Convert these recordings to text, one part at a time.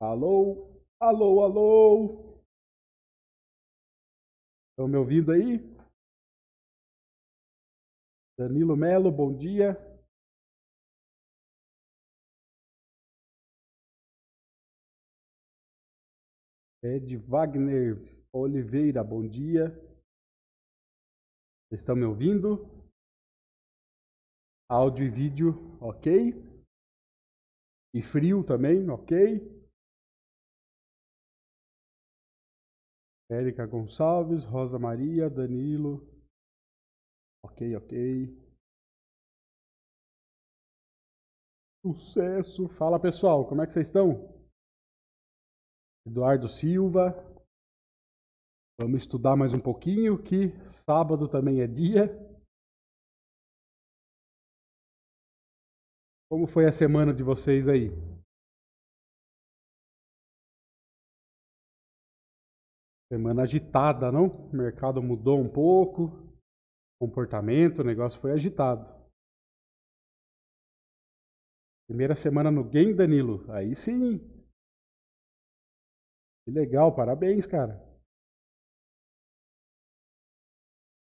Alô? Alô, alô? Estão me ouvindo aí? Danilo Melo, bom dia. Ed Wagner Oliveira, bom dia. Vocês estão me ouvindo? Áudio e vídeo, ok? E frio também, ok? Érica Gonçalves, Rosa Maria, Danilo, ok, ok. Sucesso! Fala pessoal, como é que vocês estão? Eduardo Silva, vamos estudar mais um pouquinho, que sábado também é dia. Como foi a semana de vocês aí? Semana agitada, não? O mercado mudou um pouco, comportamento, o negócio foi agitado. Primeira semana no game, Danilo. Aí sim. Que legal, parabéns, cara.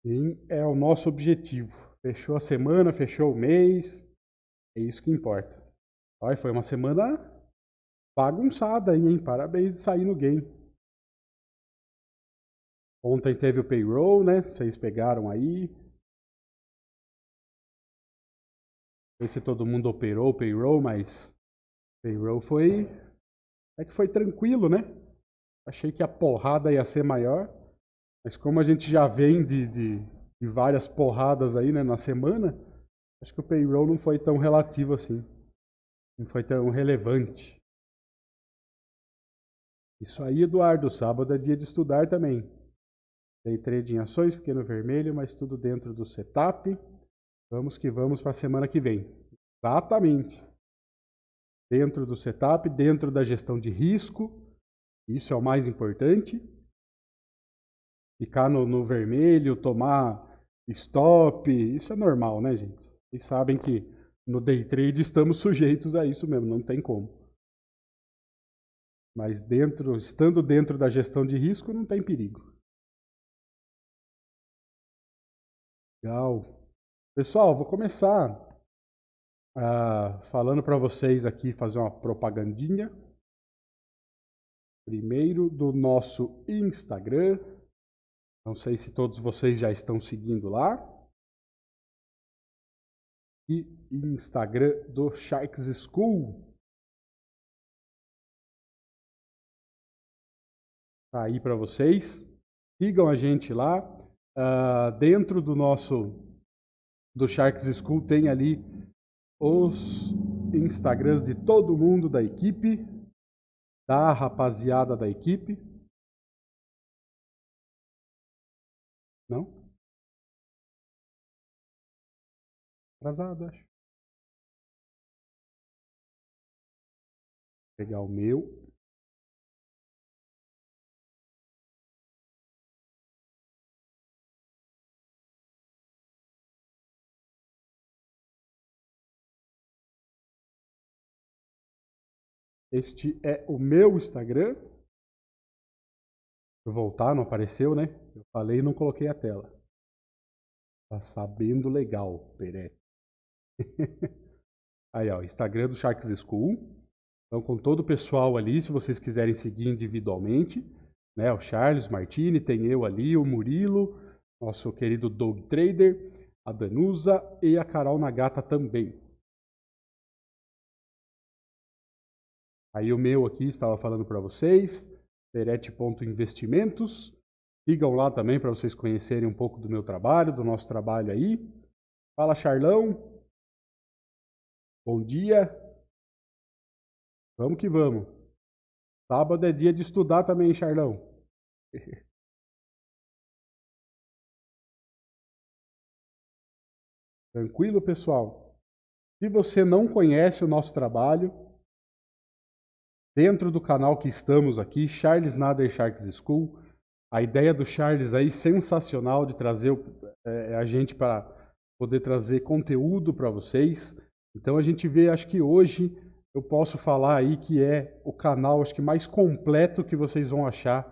Sim, é o nosso objetivo. Fechou a semana, fechou o mês. É isso que importa. Olha, foi uma semana bagunçada aí, hein? Parabéns de sair no game. Ontem teve o payroll, né? Vocês pegaram aí. Não sei se todo mundo operou o payroll, mas payroll foi. É que foi tranquilo, né? Achei que a porrada ia ser maior, mas como a gente já vem de várias porradas aí, né, na semana, acho que o payroll não foi tão relativo assim. Não foi tão relevante. Isso aí, Eduardo, sábado é dia de estudar também. Day trade em ações, pequeno vermelho, mas tudo dentro do setup. Vamos que vamos para a semana que vem. Exatamente. Dentro do setup, dentro da gestão de risco. Isso é o mais importante. Ficar no vermelho, tomar stop, isso é normal, né, gente? Vocês sabem que no day trade estamos sujeitos a isso mesmo, não tem como. Mas estando dentro da gestão de risco, não tem perigo. Legal. Pessoal, vou começar falando para vocês aqui, fazer uma propagandinha. Primeiro do nosso Instagram. Não sei se todos vocês já estão seguindo lá. E Instagram do Sharks School. Tá aí para vocês. Sigam a gente lá. Dentro do Sharks School tem ali os Instagrams de todo mundo da equipe, da rapaziada da equipe. Não? Atrasado, acho. Vou pegar o meu. Este é o meu Instagram. Vou voltar, não apareceu, né? Eu falei e não coloquei a tela. Tá sabendo legal, Peretti. Aí, ó, Instagram do Sharks School. Então, com todo o pessoal ali, se vocês quiserem seguir individualmente, né? O Charles Martini, tem eu ali, o Murilo, nosso querido Dog Trader, a Danusa e a Carol Nagata também. Aí o meu aqui estava falando para vocês, Peretti.investimentos. Sigam lá também para vocês conhecerem um pouco do meu trabalho, do nosso trabalho aí. Fala, Charlão. Bom dia. Vamos que vamos. Sábado é dia de estudar também, Charlão. Tranquilo, pessoal? Se você não conhece o nosso trabalho, dentro do canal que estamos aqui, Charles Nader Sharks School, a ideia do Charles aí sensacional de trazer a gente para poder trazer conteúdo para vocês. Então a gente vê, acho que hoje, eu posso falar aí que é o canal, acho que mais completo que vocês vão achar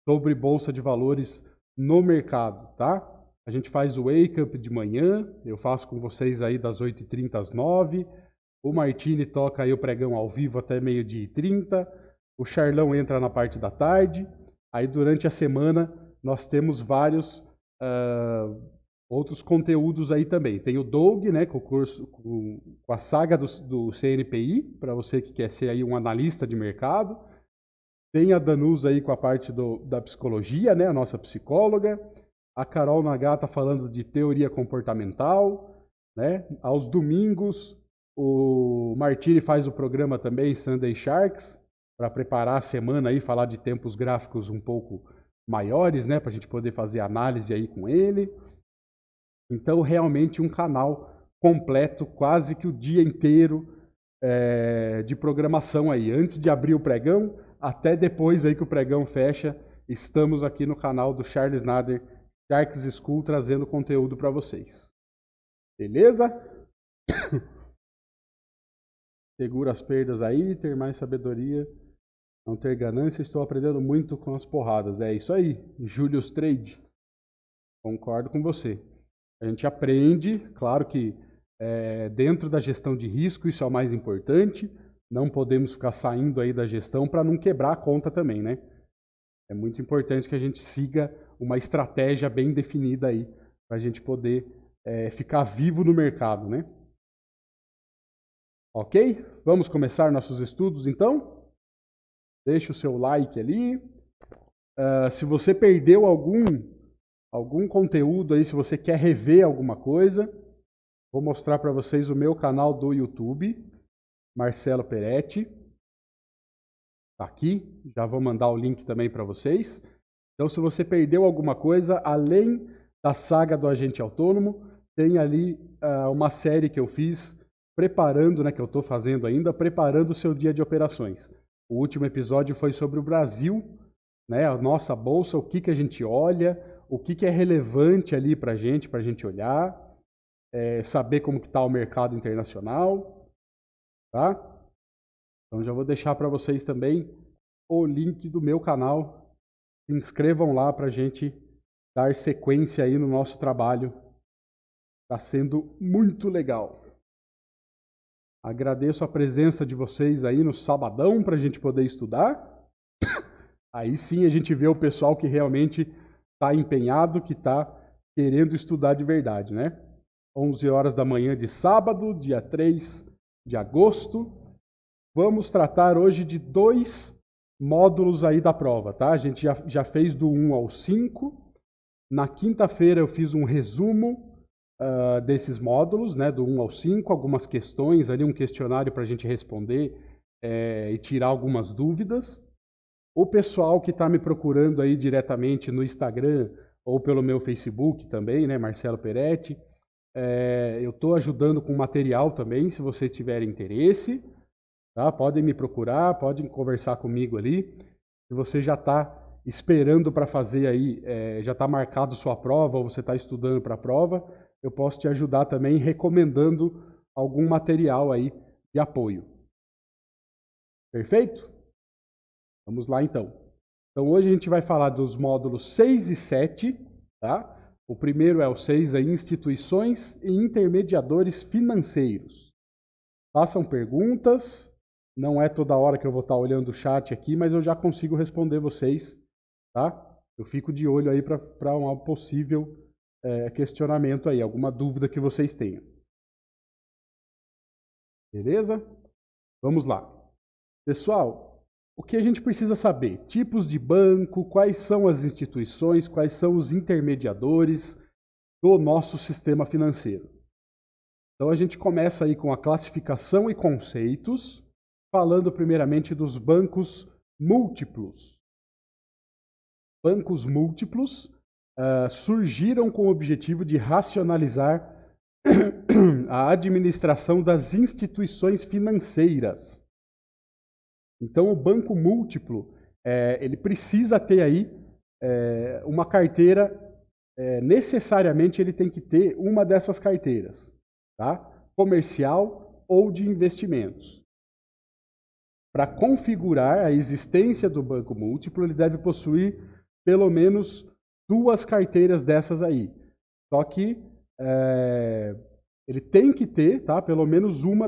sobre Bolsa de Valores no mercado, tá? A gente faz o Wake Up de manhã, eu faço com vocês aí das 8h30 às 9h. O Martini toca aí o pregão ao vivo até 12h30. O Charlão entra na parte da tarde. Aí durante a semana nós temos vários outros conteúdos aí também. Tem o Doug, né, com o curso, com a saga do CNPI, para você que quer ser aí um analista de mercado. Tem a Danusa aí com a parte da psicologia, né, a nossa psicóloga. A Carol Nagata falando de teoria comportamental, né? Aos domingos, o Martini faz o programa também, Sunday Sharks, para preparar a semana aí, falar de tempos gráficos um pouco maiores, né? Para a gente poder fazer análise aí com ele. Então, realmente um canal completo, quase que o dia inteiro de programação aí. Antes de abrir o pregão, até depois aí que o pregão fecha, estamos aqui no canal do Charles Nader Sharks School trazendo conteúdo para vocês. Beleza? Segura as perdas aí, ter mais sabedoria, não ter ganância, estou aprendendo muito com as porradas. É isso aí, Julius Trade. Concordo com você. A gente aprende, claro que dentro da gestão de risco, isso é o mais importante. Não podemos ficar saindo aí da gestão para não quebrar a conta também, né? É muito importante que a gente siga uma estratégia bem definida aí, para a gente poder ficar vivo no mercado, né? Ok? Vamos começar nossos estudos então? Deixa o seu like ali. Se você perdeu algum conteúdo aí, se você quer rever alguma coisa, vou mostrar para vocês o meu canal do YouTube, Marcelo Peretti. Tá aqui, já vou mandar o link também para vocês. Então, se você perdeu alguma coisa, além da saga do agente autônomo, tem ali uma série que eu fiz preparando, né, que eu estou fazendo ainda, preparando o seu dia de operações. O último episódio foi sobre o Brasil, né, a nossa bolsa, o que a gente olha, o que é relevante ali para a gente olhar, saber como que está o mercado internacional, tá? Então já vou deixar para vocês também o link do meu canal. Se inscrevam lá para a gente dar sequência aí no nosso trabalho. Está sendo muito legal. Agradeço a presença de vocês aí no sabadão para a gente poder estudar. Aí sim a gente vê o pessoal que realmente está empenhado, que está querendo estudar de verdade, né? 11 horas da manhã de sábado, dia 3 de agosto. Vamos tratar hoje de 2 módulos aí da prova, tá? A gente já fez do 1 ao 5. Na quinta-feira eu fiz um resumo desses módulos, né? Do 1 ao 5, algumas questões ali, um questionário para a gente responder e tirar algumas dúvidas. O pessoal que está me procurando aí diretamente no Instagram ou pelo meu Facebook também, né? Marcelo Peretti. Eu estou ajudando com material também, se vocês tiverem interesse. Tá? Podem me procurar, podem conversar comigo ali. Se você já está esperando para fazer aí, já está marcado sua prova ou você está estudando para a prova, eu posso te ajudar também recomendando algum material aí de apoio. Perfeito? Vamos lá então. Então hoje a gente vai falar dos módulos 6 e 7, tá? O primeiro é o 6 aí, instituições e intermediadores financeiros. Façam perguntas. Não é toda hora que eu vou estar olhando o chat aqui, mas eu já consigo responder vocês, tá? Eu fico de olho aí para um possível questionamento aí, alguma dúvida que vocês tenham. Beleza? Vamos lá. Pessoal, o que a gente precisa saber? Tipos de banco, quais são as instituições, quais são os intermediadores do nosso sistema financeiro. Então a gente começa aí com a classificação e conceitos, falando primeiramente dos bancos múltiplos. Bancos múltiplos surgiram com o objetivo de racionalizar a administração das instituições financeiras. Então, o banco múltiplo, ele precisa ter aí uma carteira, necessariamente ele tem que ter uma dessas carteiras, tá? Comercial ou de investimentos. para configurar a existência do banco múltiplo, ele deve possuir pelo menos 2 carteiras dessas aí. Só que ele tem que ter, tá, pelo menos uma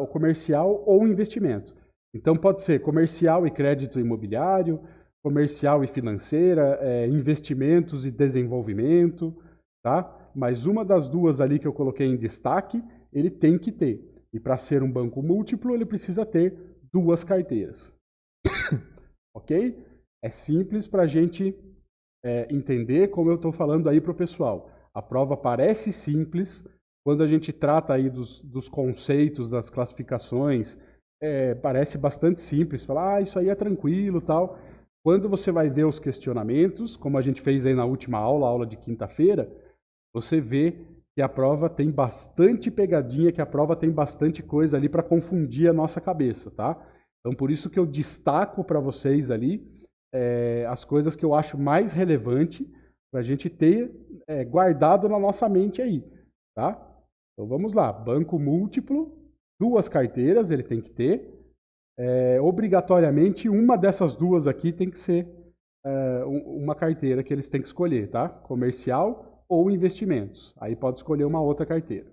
o comercial ou investimento. Então pode ser comercial e crédito imobiliário, comercial e financeira, investimentos e desenvolvimento, tá? Mas uma das 2 ali que eu coloquei em destaque, ele tem que ter. E para ser um banco múltiplo, ele precisa ter 2 carteiras. Ok? É simples para a gente entender, como eu estou falando aí para o pessoal. A prova parece simples, quando a gente trata aí dos conceitos, das classificações, parece bastante simples. Falar, isso aí é tranquilo, tal. Quando você vai ver os questionamentos, como a gente fez aí na última aula, aula de quinta-feira, você vê que a prova tem bastante pegadinha, que a prova tem bastante coisa ali para confundir a nossa cabeça, tá? Então, por isso que eu destaco para vocês ali as coisas que eu acho mais relevante para a gente ter guardado na nossa mente aí, tá? Então, vamos lá. Banco múltiplo, 2 carteiras ele tem que ter. Obrigatoriamente, uma dessas 2 aqui tem que ser uma carteira que eles têm que escolher, tá? Comercial ou investimentos. Aí pode escolher uma outra carteira.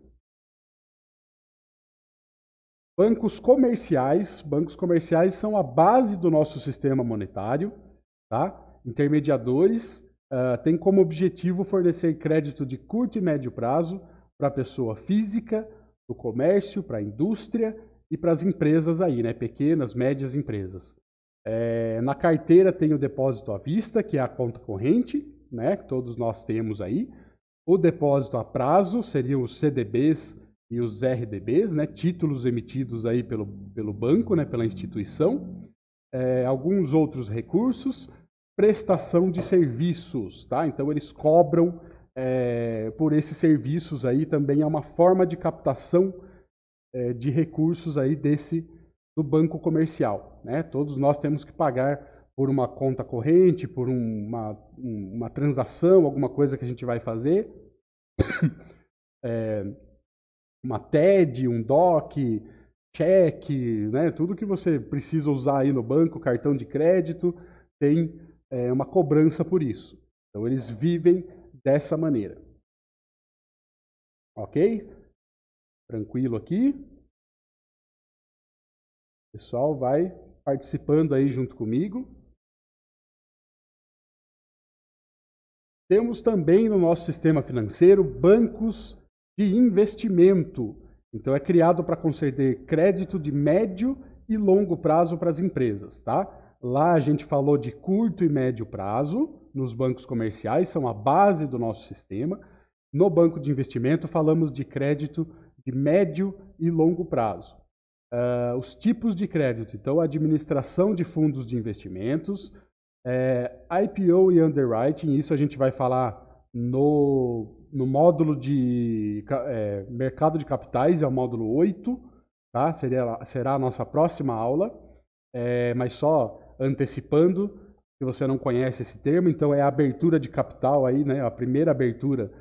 Bancos comerciais são a base do nosso sistema monetário, tá? Intermediadores têm como objetivo fornecer crédito de curto e médio prazo para a pessoa física, para o comércio, para a indústria e para as empresas aí, né? Pequenas, médias empresas. Na carteira tem o depósito à vista, que é a conta corrente, né? Que todos nós temos aí. O depósito a prazo seriam os CDBs e os RDBs, né? Títulos emitidos aí pelo banco, né? Pela instituição. Alguns outros recursos, prestação de serviços, tá? Então eles cobram por esses serviços aí, também é uma forma de captação de recursos aí do banco comercial, né? Todos nós temos que pagar por uma conta corrente, por uma transação, alguma coisa que a gente vai fazer, uma TED, um DOC, cheque, né? Tudo que você precisa usar aí no banco, cartão de crédito, tem uma cobrança por isso. Então eles vivem dessa maneira. Ok? Tranquilo aqui? O pessoal vai participando aí junto comigo. Temos também no nosso sistema financeiro bancos de investimento. Então é criado para conceder crédito de médio e longo prazo para as empresas, tá? Lá a gente falou de curto e médio prazo nos bancos comerciais, são a base do nosso sistema. No banco de investimento falamos de crédito de médio e longo prazo. Os tipos de crédito, então administração de fundos de investimentos, IPO e underwriting, isso a gente vai falar no módulo de mercado de capitais, é o módulo 8, tá? Será a nossa próxima aula, mas só antecipando, se você não conhece esse termo, então é a abertura de capital aí, né? A primeira abertura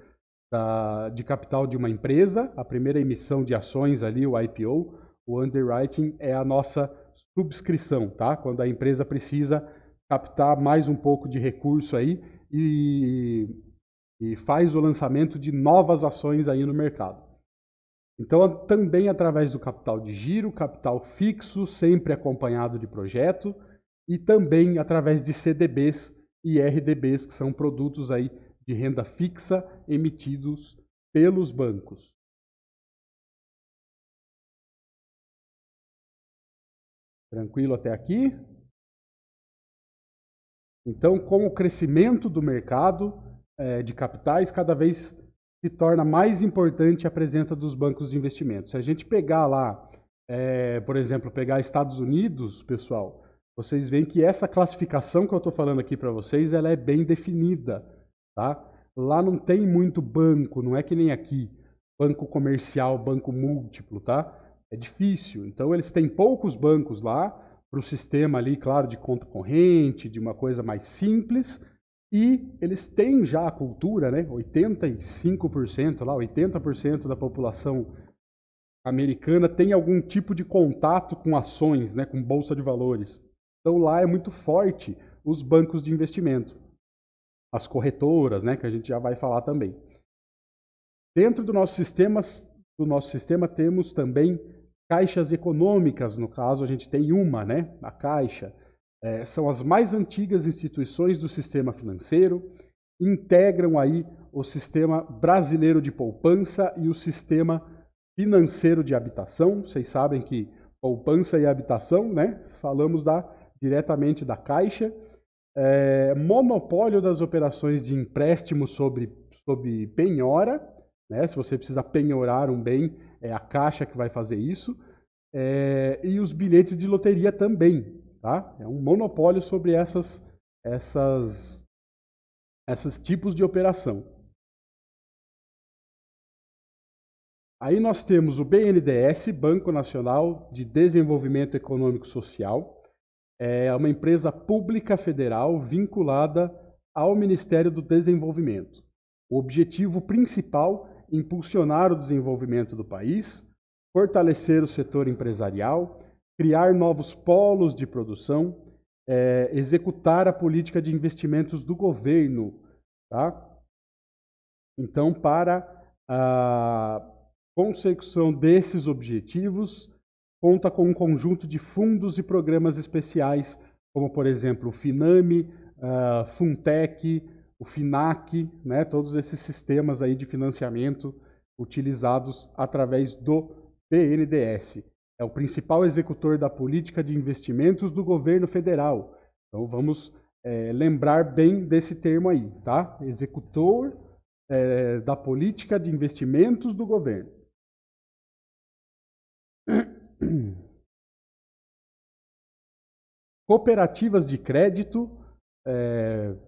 de capital de uma empresa, a primeira emissão de ações ali, o IPO. O underwriting é a nossa subscrição, tá? Quando a empresa precisa captar mais um pouco de recurso aí e faz o lançamento de novas ações aí no mercado. Então, também através do capital de giro, capital fixo, sempre acompanhado de projeto, e também através de CDBs e RDBs, que são produtos aí de renda fixa emitidos pelos bancos. Tranquilo até aqui? Então, com o crescimento do mercado de capitais, cada vez se torna mais importante a presença dos bancos de investimentos. Se a gente pegar lá, por exemplo, pegar Estados Unidos, pessoal, vocês veem que essa classificação que eu estou falando aqui para vocês, ela é bem definida, tá? Lá não tem muito banco, não é que nem aqui, banco comercial, banco múltiplo, tá? É difícil. Então, eles têm poucos bancos lá, para o sistema ali, claro, de conta corrente, de uma coisa mais simples, e eles têm já a cultura, né? 85% lá, 80% da população americana tem algum tipo de contato com ações, né, com bolsa de valores. Então lá é muito forte os bancos de investimento, as corretoras, né, que a gente já vai falar também. Dentro do nosso sistema temos também caixas econômicas, no caso a gente tem uma, né, a Caixa. São as mais antigas instituições do sistema financeiro, integram aí o sistema brasileiro de poupança e o sistema financeiro de habitação. Vocês sabem que poupança e habitação, né, falamos diretamente da Caixa. Monopólio das operações de empréstimo sobre penhora, né? Se você precisa penhorar um bem, é a Caixa que vai fazer isso. E os bilhetes de loteria também, tá? É um monopólio sobre esses tipos de operação. Aí nós temos o BNDES, Banco Nacional de Desenvolvimento Econômico Social. É uma empresa pública federal vinculada ao Ministério do Desenvolvimento. O objetivo principal é impulsionar o desenvolvimento do país, fortalecer o setor empresarial, criar novos polos de produção, executar a política de investimentos do governo. Tá? Então, para a consecução desses objetivos, conta com um conjunto de fundos e programas especiais, como, por exemplo, o FINAME, Funtech, o FINAC, né, todos esses sistemas aí de financiamento utilizados através do BNDES. É o principal executor da política de investimentos do governo federal. Então, vamos lembrar bem desse termo aí, tá? Executor da política de investimentos do governo. Cooperativas de crédito,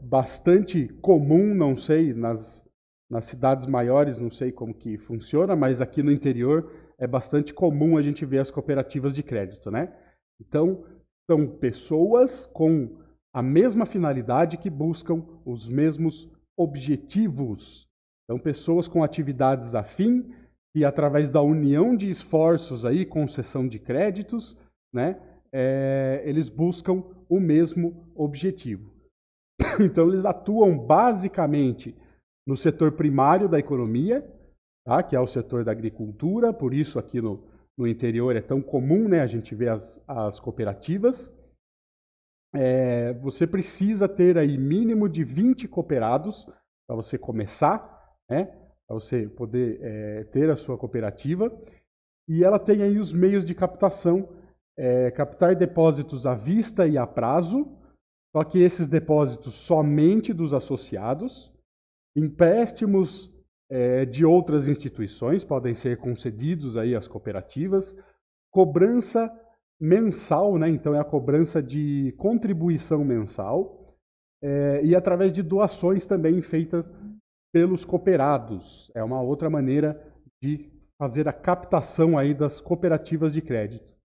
bastante comum, não sei, nas cidades maiores, não sei como que funciona, mas aqui no interior é bastante comum a gente ver as cooperativas de crédito, né? Então, são pessoas com a mesma finalidade que buscam os mesmos objetivos. Então, pessoas com atividades afim e através da união de esforços aí, concessão de créditos, né? Eles buscam o mesmo objetivo. Então, eles atuam basicamente no setor primário da economia, tá? Que é o setor da agricultura, por isso aqui no interior é tão comum, né, a gente ver as cooperativas. Você precisa ter aí mínimo de 20 cooperados para você começar, né, para você poder ter a sua cooperativa. E ela tem aí os meios de captação, captar depósitos à vista e a prazo, só que esses depósitos somente dos associados, empréstimos de outras instituições podem ser concedidos aí às cooperativas, cobrança mensal, né? Então é a cobrança de contribuição mensal, e através de doações também feitas pelos cooperados. É uma outra maneira de fazer a captação aí das cooperativas de crédito.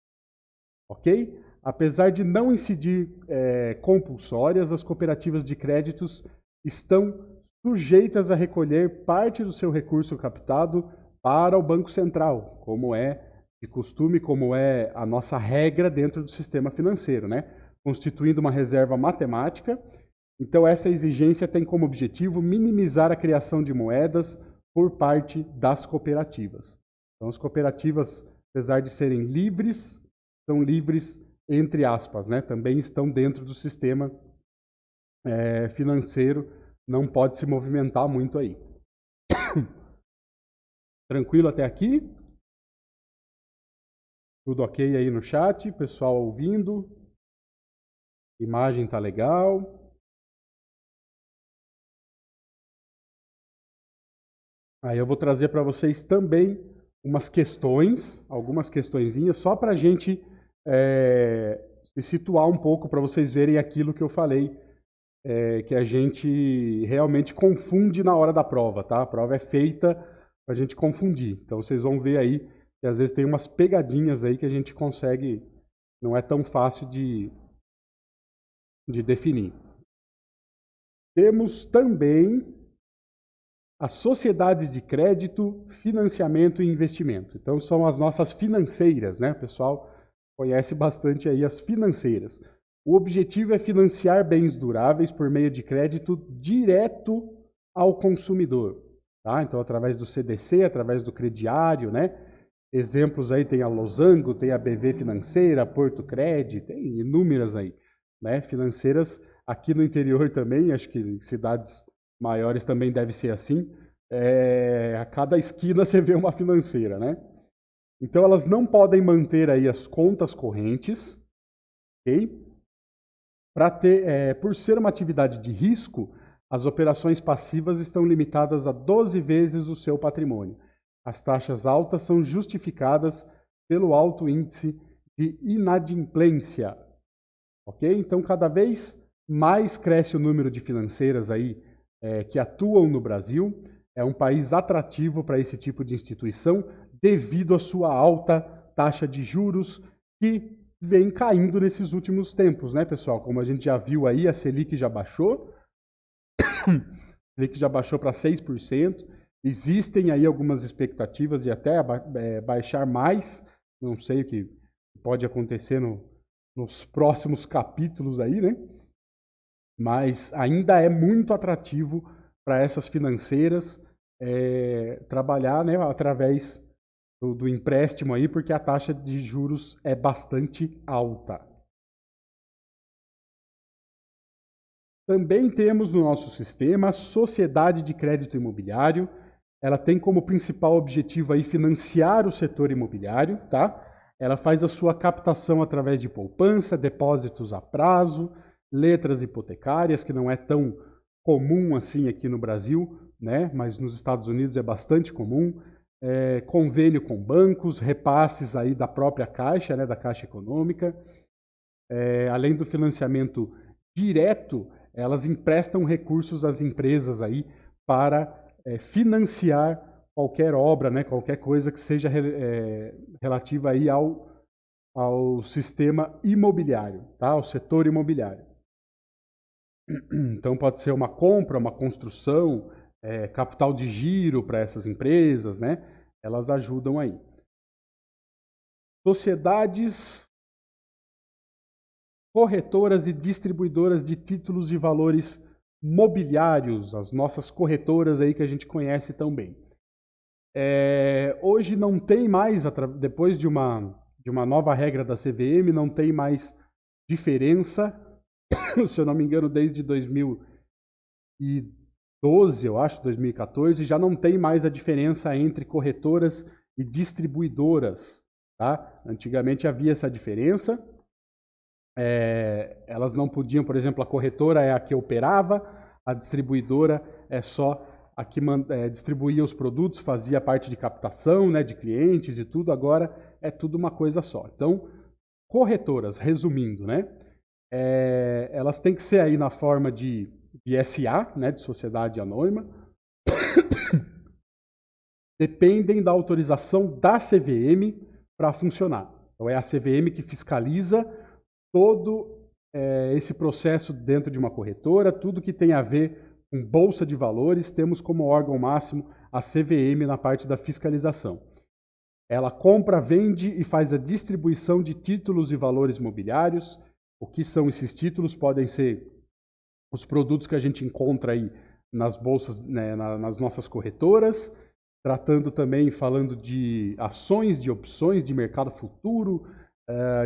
Ok? Apesar de não incidir compulsórias, as cooperativas de créditos estão sujeitas a recolher parte do seu recurso captado para o Banco Central, como é de costume, como é a nossa regra dentro do sistema financeiro, né? Constituindo uma reserva matemática. Então, essa exigência tem como objetivo minimizar a criação de moedas por parte das cooperativas. Então, as cooperativas, apesar de serem livres, são livres entre aspas, né? Também estão dentro do sistema financeiro, não pode se movimentar muito aí. Tranquilo até aqui? Tudo ok aí no chat? Pessoal ouvindo? Imagem tá legal? Aí eu vou trazer para vocês também umas questões, algumas questõezinhas, só para a gente se situar um pouco, para vocês verem aquilo que eu falei, que a gente realmente confunde na hora da prova, tá? A prova é feita para a gente confundir. Então vocês vão ver aí que às vezes tem umas pegadinhas aí que a gente consegue, não é tão fácil de definir. Temos também as sociedades de crédito, financiamento e investimento. Então, são as nossas financeiras, né? O pessoal conhece bastante aí as financeiras. O objetivo é financiar bens duráveis por meio de crédito direto ao consumidor. Tá? Então, através do CDC, através do crediário, né? Exemplos aí tem a Losango, tem a BV Financeira, a Porto Cred, tem inúmeras aí, né? Financeiras aqui no interior também, acho que em cidades maiores também deve ser assim. A cada esquina você vê uma financeira, né? Então elas não podem manter aí as contas correntes, ok? Por ser uma atividade de risco, as operações passivas estão limitadas a 12 vezes o seu patrimônio. As taxas altas são justificadas pelo alto índice de inadimplência, ok? Então, cada vez mais cresce o número de financeiras aí que atuam no Brasil. É um país atrativo para esse tipo de instituição devido à sua alta taxa de juros que vem caindo nesses últimos tempos, né, pessoal? Como a gente já viu aí, a Selic já baixou, a Selic já baixou para 6%. Existem aí algumas expectativas de até baixar mais, não sei o que pode acontecer nos próximos capítulos aí, né? Mas ainda é muito atrativo para essas financeiras trabalhar, né, através do empréstimo aí, porque a taxa de juros é bastante alta. Também temos no nosso sistema a Sociedade de Crédito Imobiliário. Ela tem como principal objetivo aí financiar o setor imobiliário, tá? Ela faz a sua captação através de poupança, depósitos a prazo, letras hipotecárias, que não é tão comum assim aqui no Brasil, né? Mas nos Estados Unidos é bastante comum. Convênio com bancos, repasses aí da própria Caixa, né? Da Caixa Econômica. Além do financiamento direto, elas emprestam recursos às empresas aí para financiar qualquer obra, né, qualquer coisa que seja relativa aí ao sistema imobiliário, tá? Ao setor imobiliário. Então pode ser uma compra, uma construção, capital de giro para essas empresas, né? Elas ajudam aí. Sociedades corretoras e distribuidoras de títulos de valores mobiliários, as nossas corretoras aí que a gente conhece tão bem. Hoje não tem mais, depois de uma nova regra da CVM, não tem mais diferença, se eu não me engano, desde 2012, eu acho, 2014, já não tem mais a diferença entre corretoras e distribuidoras, tá? Antigamente havia essa diferença. Elas não podiam, por exemplo, a corretora é a que operava, a distribuidora é só a que distribuía os produtos, fazia parte de captação, né, de clientes e tudo. Agora é tudo uma coisa só. Então, corretoras, resumindo, né, elas têm que ser aí na forma de SA, né, de sociedade anônima, dependem da autorização da CVM para funcionar. Então é a CVM que fiscaliza todo esse processo dentro de uma corretora, tudo que tem a ver com bolsa de valores, temos como órgão máximo a CVM na parte da fiscalização. Ela compra, vende e faz a distribuição de títulos e valores mobiliários. O que são esses títulos? Podem ser os produtos que a gente encontra aí nas bolsas, né, nas nossas corretoras, tratando também, falando de ações, de opções de mercado futuro,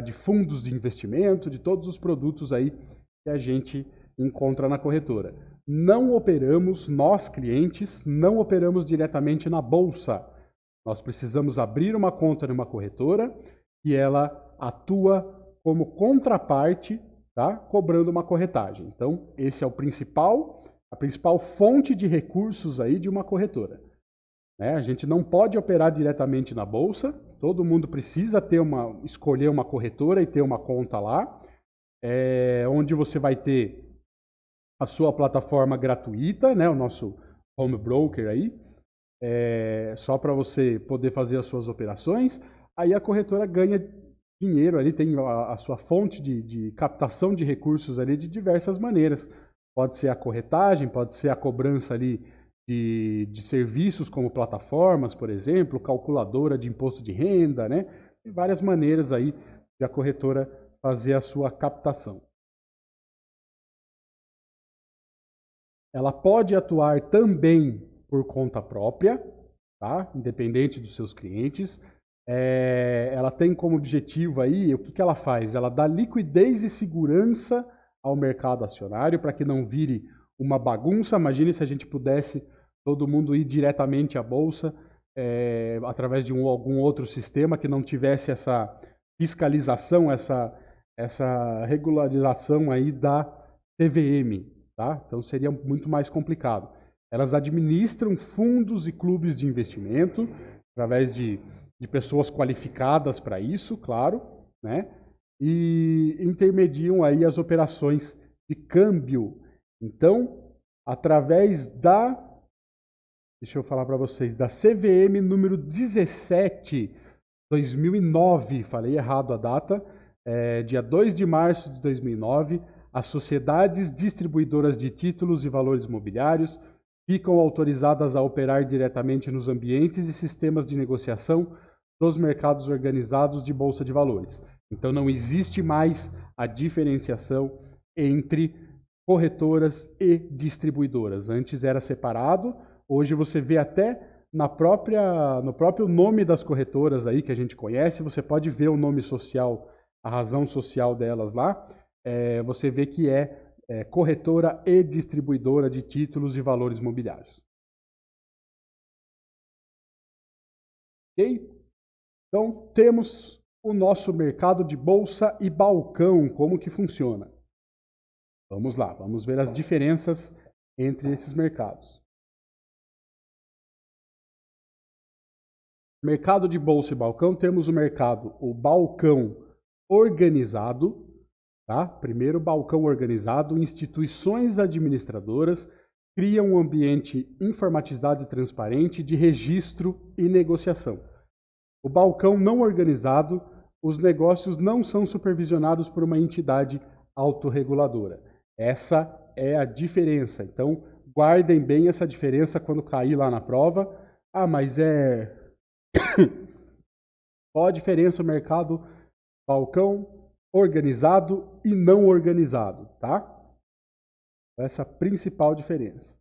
de fundos de investimento, de todos os produtos aí que a gente encontra na corretora. Não operamos, nós clientes, não operamos diretamente na bolsa. Nós precisamos abrir uma conta numa corretora e ela atua como contraparte, tá? Cobrando uma corretagem. Então, esse é a principal fonte de recursos aí de uma corretora. A gente não pode operar diretamente na bolsa, todo mundo precisa escolher uma corretora e ter uma conta lá, onde você vai ter a sua plataforma gratuita, né, o nosso home broker aí, só para você poder fazer as suas operações. Aí a corretora ganha dinheiro ali, tem a sua fonte de captação de recursos ali de diversas maneiras. Pode ser a corretagem, pode ser a cobrança ali de serviços como plataformas, por exemplo, calculadora de imposto de renda, né? Tem várias maneiras aí de a corretora fazer a sua captação. Ela pode atuar também por conta própria, tá? Independente dos seus clientes. Ela tem como objetivo aí, o que que ela faz? Ela dá liquidez e segurança ao mercado acionário para que não vire uma bagunça. Imagine se a gente pudesse todo mundo ir diretamente à bolsa através de algum outro sistema que não tivesse essa fiscalização, essa regularização aí da CVM, tá? Então seria muito mais complicado. Elas administram fundos e clubes de investimento através de pessoas qualificadas para isso, claro, né? E intermediam aí as operações de câmbio. Então, através deixa eu falar para vocês, da CVM número 17, 2009, falei errado a data, dia 2 de março de 2009, as sociedades distribuidoras de títulos e valores imobiliários ficam autorizadas a operar diretamente nos ambientes e sistemas de negociação dos mercados organizados de bolsa de valores. Então não existe mais a diferenciação entre corretoras e distribuidoras. Antes era separado, hoje você vê até no próprio nome das corretoras aí que a gente conhece, você pode ver o nome social, a razão social delas lá, você vê que é corretora e distribuidora de títulos e valores imobiliários. Ok? Então, temos o nosso mercado de bolsa e balcão, como que funciona. Vamos lá, vamos ver as diferenças entre esses mercados. Mercado de bolsa e balcão, temos o balcão organizado, tá? Primeiro, balcão organizado, instituições administradoras criam um ambiente informatizado e transparente de registro e negociação. O balcão não organizado, os negócios não são supervisionados por uma entidade autorreguladora. Essa é a diferença. Então, guardem bem essa diferença quando cair lá na prova. Ah, mas qual a diferença no mercado balcão organizado e não organizado, tá? Essa é a principal diferença.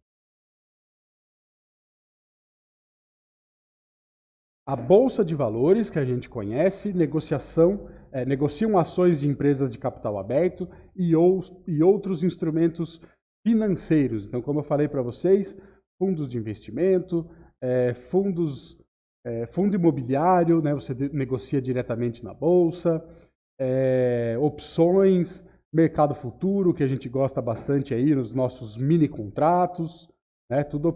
A Bolsa de Valores, que a gente conhece, negociam ações de empresas de capital aberto e outros instrumentos financeiros. Então, como eu falei para vocês, fundos de investimento, fundo imobiliário, né, você negocia diretamente na Bolsa, opções, mercado futuro, que a gente gosta bastante aí nos nossos mini contratos, né, tudo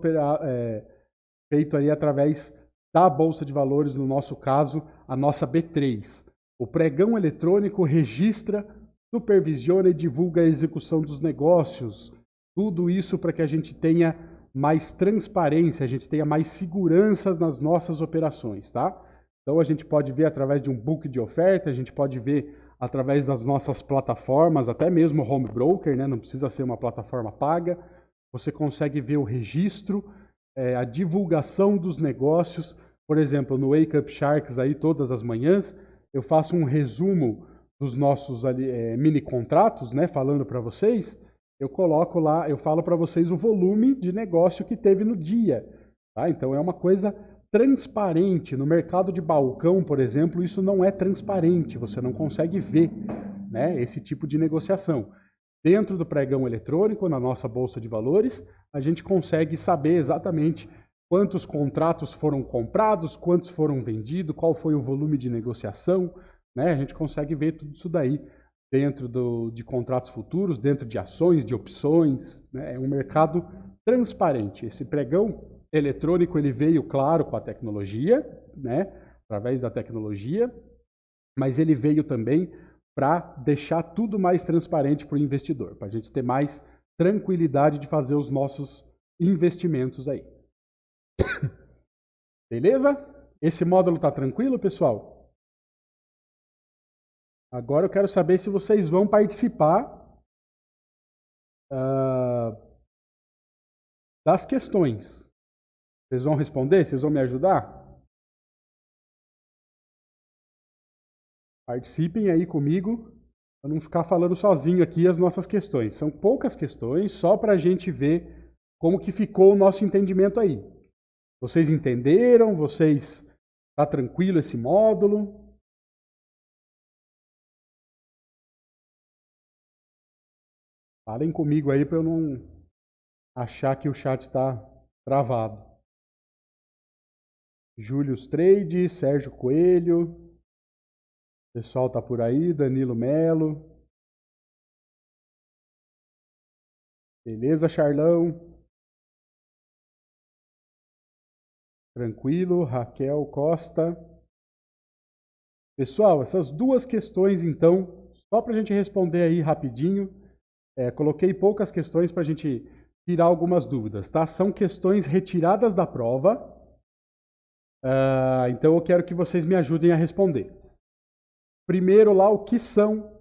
feito aí através da Bolsa de Valores, no nosso caso, a nossa B3. O pregão eletrônico registra, supervisiona e divulga a execução dos negócios. Tudo isso para que a gente tenha mais transparência, a gente tenha mais segurança nas nossas operações, tá? Então a gente pode ver através de um book de oferta, a gente pode ver através das nossas plataformas, até mesmo home broker, né? Não precisa ser uma plataforma paga. Você consegue ver o registro, a divulgação dos negócios. Por exemplo, no Wake Up Sharks aí todas as manhãs, eu faço um resumo dos nossos mini contratos, né, falando para vocês. Eu coloco lá, eu falo para vocês o volume de negócio que teve no dia, tá? Então é uma coisa transparente. No mercado de balcão, por exemplo, isso não é transparente, você não consegue ver, né, esse tipo de negociação. Dentro do pregão eletrônico, na nossa Bolsa de Valores, a gente consegue saber exatamente quantos contratos foram comprados, quantos foram vendidos, qual foi o volume de negociação, né? A gente consegue ver tudo isso daí dentro de contratos futuros, dentro de ações, de opções, né? É um mercado transparente. Esse pregão eletrônico ele veio, claro, com a tecnologia, né? Através da tecnologia, mas ele veio também para deixar tudo mais transparente para o investidor, para a gente ter mais tranquilidade de fazer os nossos investimentos aí. Beleza? Esse módulo está tranquilo, pessoal? Agora eu quero saber se vocês vão participar das questões. Vocês vão responder? Vocês vão me ajudar? Participem aí comigo, para não ficar falando sozinho aqui as nossas questões. São poucas questões, só para a gente ver como que ficou o nosso entendimento aí. Vocês entenderam? Vocês... Tá tranquilo esse módulo? Falem comigo aí para eu não achar que o chat está travado. Július Trade, Sérgio Coelho, o pessoal tá por aí, Danilo Melo. Beleza, Charlão? Tranquilo, Raquel Costa. Pessoal, essas duas questões, então, só para a gente responder aí rapidinho. Coloquei poucas questões para a gente tirar algumas dúvidas, tá? São questões retiradas da prova. Então eu quero que vocês me ajudem a responder. Primeiro lá, o que são...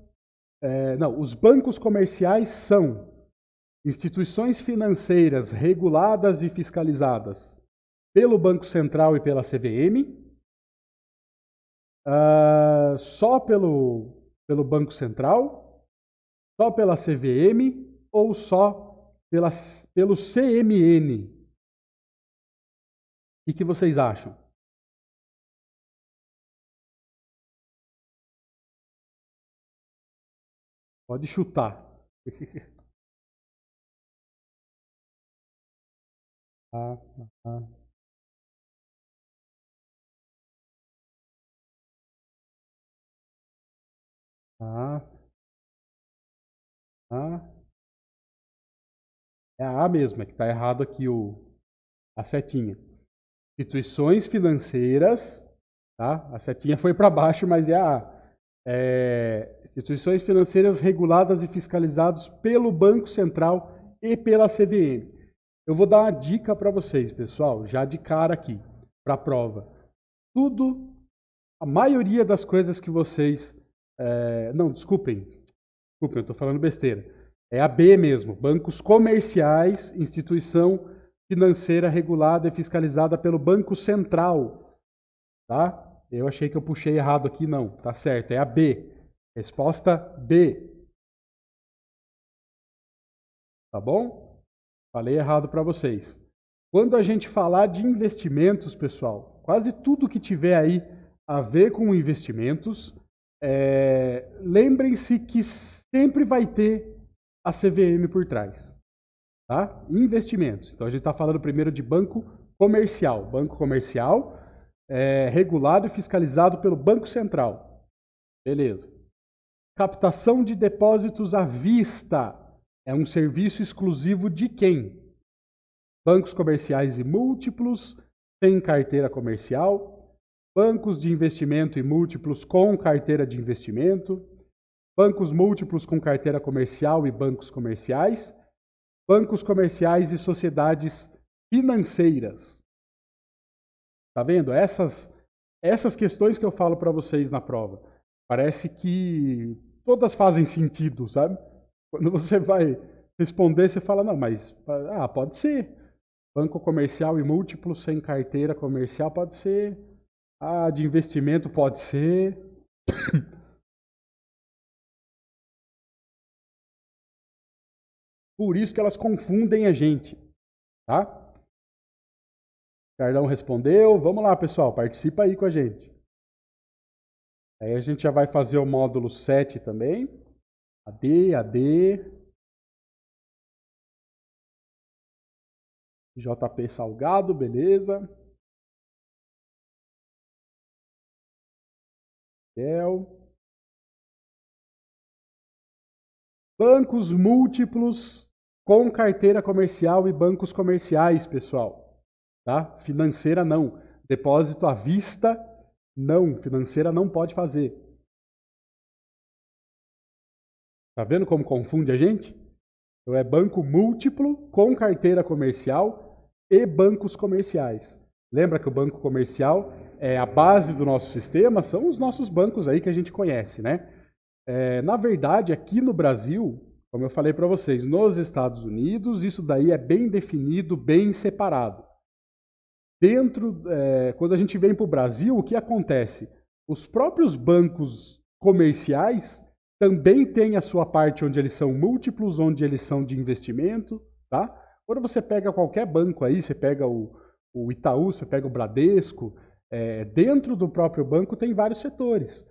os bancos comerciais são instituições financeiras reguladas e fiscalizadas pelo Banco Central e pela CVM, só pelo Banco Central, só pela CVM ou só pelo CMN? O que vocês acham? Pode chutar. Ah, ah, ah, ah. É a A mesmo, é que está errado aqui a setinha. Instituições financeiras, tá? A setinha foi para baixo, mas é a A. Instituições financeiras reguladas e fiscalizadas pelo Banco Central e pela CVM. Eu vou dar uma dica para vocês, pessoal, já de cara aqui, para a prova. Tudo, a maioria das coisas que vocês... não, desculpem, eu estou falando besteira. É a B mesmo, bancos comerciais, instituição financeira regulada e fiscalizada pelo Banco Central, tá? Eu achei que eu puxei errado aqui, não, tá certo, é a B. Resposta B. Tá bom? Falei errado para vocês. Quando a gente falar de investimentos, pessoal, quase tudo que tiver aí a ver com investimentos, lembrem-se que sempre vai ter a CVM por trás. Tá? Investimentos. Então a gente está falando primeiro de banco comercial. Banco comercial regulado e fiscalizado pelo Banco Central. Beleza. Captação de depósitos à vista é um serviço exclusivo de quem? Bancos comerciais e múltiplos, sem carteira comercial, bancos de investimento e múltiplos com carteira de investimento, bancos múltiplos com carteira comercial e bancos comerciais, bancos comerciais e sociedades financeiras. Tá vendo? Essas questões que eu falo para vocês na prova, parece que todas fazem sentido, sabe? Quando você vai responder, você fala, não, mas pode ser. Banco comercial e múltiplo sem carteira comercial pode ser. De investimento pode ser. Por isso que elas confundem a gente, tá? Cardão respondeu. Vamos lá, pessoal, participa aí com a gente. Aí a gente já vai fazer o módulo 7 também. AD. JP Salgado, beleza. Bancos múltiplos com carteira comercial e bancos comerciais, pessoal. Tá? Financeira não. Depósito à vista, não. Financeira não pode fazer. Tá vendo como confunde a gente? Então é banco múltiplo com carteira comercial e bancos comerciais. Lembra que o banco comercial é a base do nosso sistema, são os nossos bancos aí que a gente conhece, né? Na verdade, aqui no Brasil, como eu falei para vocês, nos Estados Unidos, isso daí é bem definido, bem separado. quando a gente vem para o Brasil, o que acontece? Os próprios bancos comerciais também têm a sua parte onde eles são múltiplos, onde eles são de investimento, tá? Quando você pega qualquer banco aí, você pega o Itaú, você pega o Bradesco, dentro do próprio banco tem vários setores.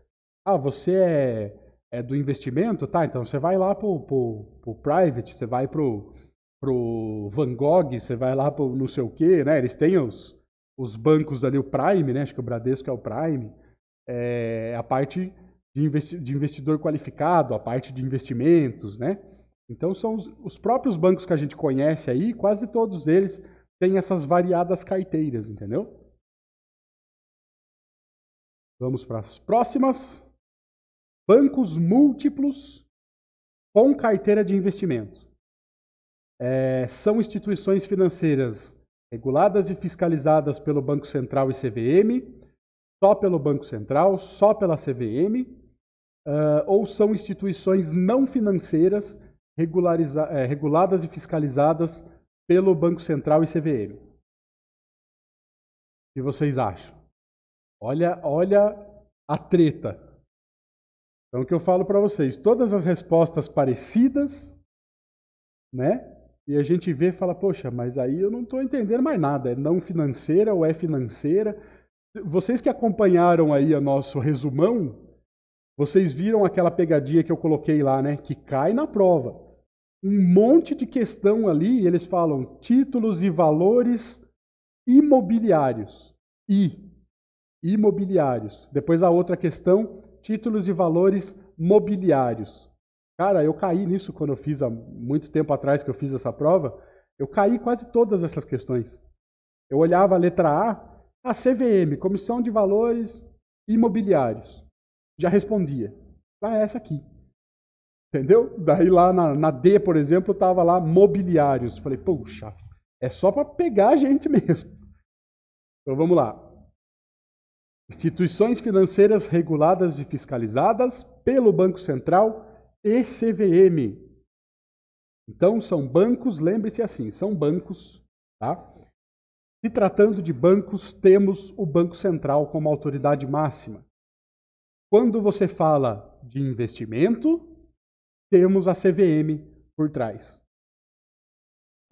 Ah, você é do investimento? Tá, então você vai lá pro private, você vai pro Van Gogh, você vai lá pro não sei o quê, né? Eles têm os bancos ali, o Prime, né? Acho que o Bradesco é o Prime. A parte de investidor qualificado, a parte de investimentos, né? Então são os próprios bancos que a gente conhece aí, quase todos eles têm essas variadas carteiras, entendeu? Vamos para as próximas. Bancos múltiplos com carteira de investimento. São instituições financeiras reguladas e fiscalizadas pelo Banco Central e CVM, só pelo Banco Central, só pela CVM, ou são instituições não financeiras reguladas e fiscalizadas pelo Banco Central e CVM. O que vocês acham? Olha a treta. Então, o que eu falo para vocês, todas as respostas parecidas, né? E a gente vê e fala, poxa, mas aí eu não estou entendendo mais nada. É não financeira ou é financeira? Vocês que acompanharam aí o nosso resumão, vocês viram aquela pegadinha que eu coloquei lá, né? Que cai na prova. Um monte de questão ali, eles falam títulos e valores imobiliários. Imobiliários. Depois a outra questão, títulos e valores mobiliários. Cara, eu caí nisso quando eu fiz, há muito tempo atrás que eu fiz essa prova, eu caí quase todas essas questões. Eu olhava a letra A CVM, Comissão de Valores Imobiliários. Já respondia. É essa aqui. Entendeu? Daí lá na D, por exemplo, estava lá mobiliários. Falei, puxa, é só para pegar a gente mesmo. Então vamos lá. Instituições financeiras reguladas e fiscalizadas pelo Banco Central e CVM. Então, são bancos, lembre-se assim, são bancos, tá? Se tratando de bancos, temos o Banco Central como autoridade máxima. Quando você fala de investimento, temos a CVM por trás.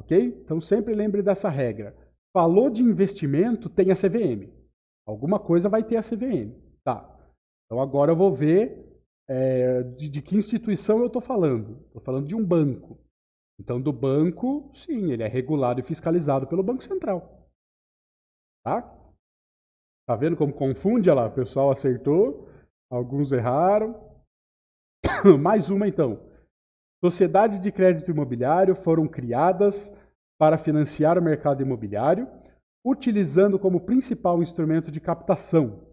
Ok? Então, sempre lembre dessa regra. Falou de investimento, tem a CVM. Alguma coisa vai ter a CVM. Tá. Então, agora eu vou ver de que instituição eu estou falando. Estou falando de um banco. Então, do banco, sim, ele é regulado e fiscalizado pelo Banco Central. Tá? Tá vendo como confunde? Olha lá, o pessoal acertou, alguns erraram. Mais uma, então. Sociedades de crédito imobiliário foram criadas para financiar o mercado imobiliário, utilizando como principal instrumento de captação.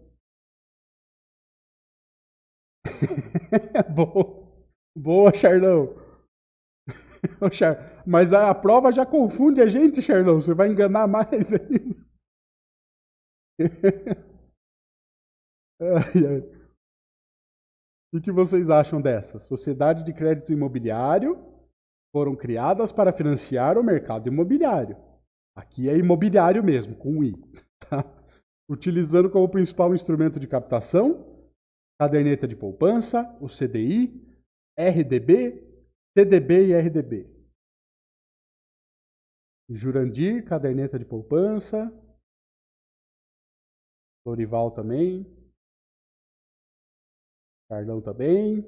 Boa, boa, Charlão. Mas a prova já confunde a gente, Charlão. Você vai enganar mais ainda. O que vocês acham dessa? Sociedade de crédito imobiliário foram criadas para financiar o mercado imobiliário. Aqui é imobiliário mesmo, com um I. Tá? Utilizando como principal instrumento de captação caderneta de poupança, o CDI, RDB, CDB e RDB. Jurandir, caderneta de poupança. Lorival também. Carlão também.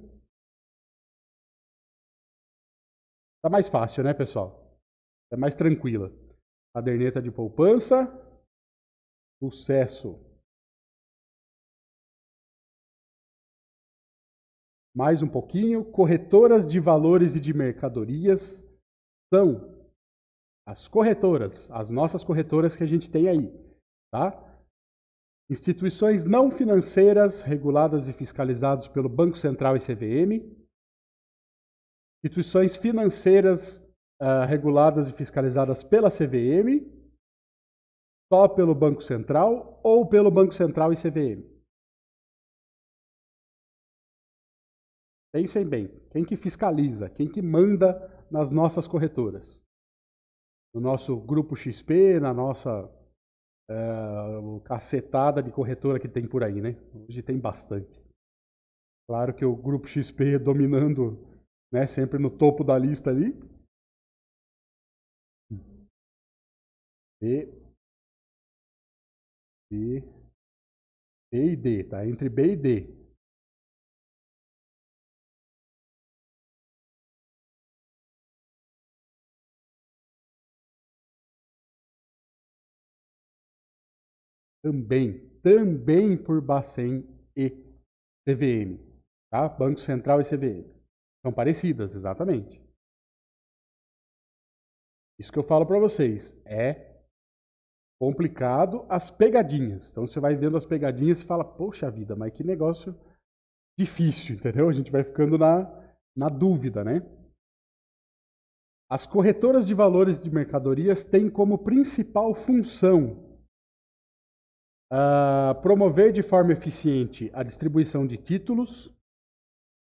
Tá mais fácil, né, pessoal? É mais tranquila. Caderneta de poupança. Sucesso. Mais um pouquinho. Corretoras de valores e de mercadorias são as corretoras, as nossas corretoras que a gente tem aí, tá? Instituições não financeiras reguladas e fiscalizadas pelo Banco Central e CVM. Instituições financeiras reguladas e fiscalizadas pela CVM, só pelo Banco Central ou pelo Banco Central e CVM. Pensem bem, quem que fiscaliza, quem que manda nas nossas corretoras? No nosso grupo XP, na nossa cacetada de corretora que tem por aí, né? Hoje tem bastante. Claro que o grupo XP dominando, né, sempre no topo da lista ali. B, B, B e D, tá? Entre B e D. Também por Bacen e CVM, tá? Banco Central e CVM. São parecidas, exatamente. Isso que eu falo para vocês. É complicado as pegadinhas. Então você vai vendo as pegadinhas e fala, poxa vida, mas que negócio difícil, entendeu? A gente vai ficando na dúvida, né? As corretoras de valores de mercadorias têm como principal função promover de forma eficiente a distribuição de títulos,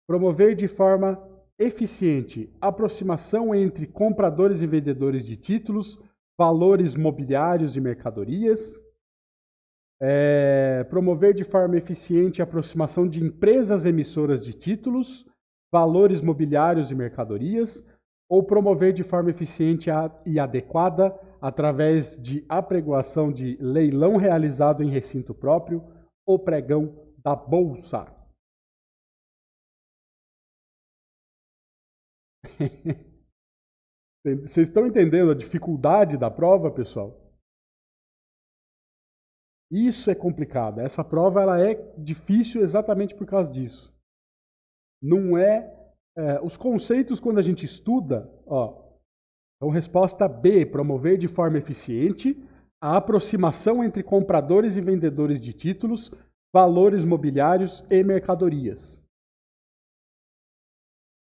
promover de forma eficiente a aproximação entre compradores e vendedores de títulos, valores mobiliários e mercadorias, promover de forma eficiente a aproximação de empresas emissoras de títulos, valores mobiliários e mercadorias, ou promover de forma eficiente e adequada através de apregoação de leilão realizado em recinto próprio ou pregão da bolsa. Vocês estão entendendo a dificuldade da prova, pessoal? Isso é complicado. Essa prova ela é difícil exatamente por causa disso. Não os conceitos quando a gente estuda, ó, então resposta B, promover de forma eficiente a aproximação entre compradores e vendedores de títulos, valores mobiliários e mercadorias.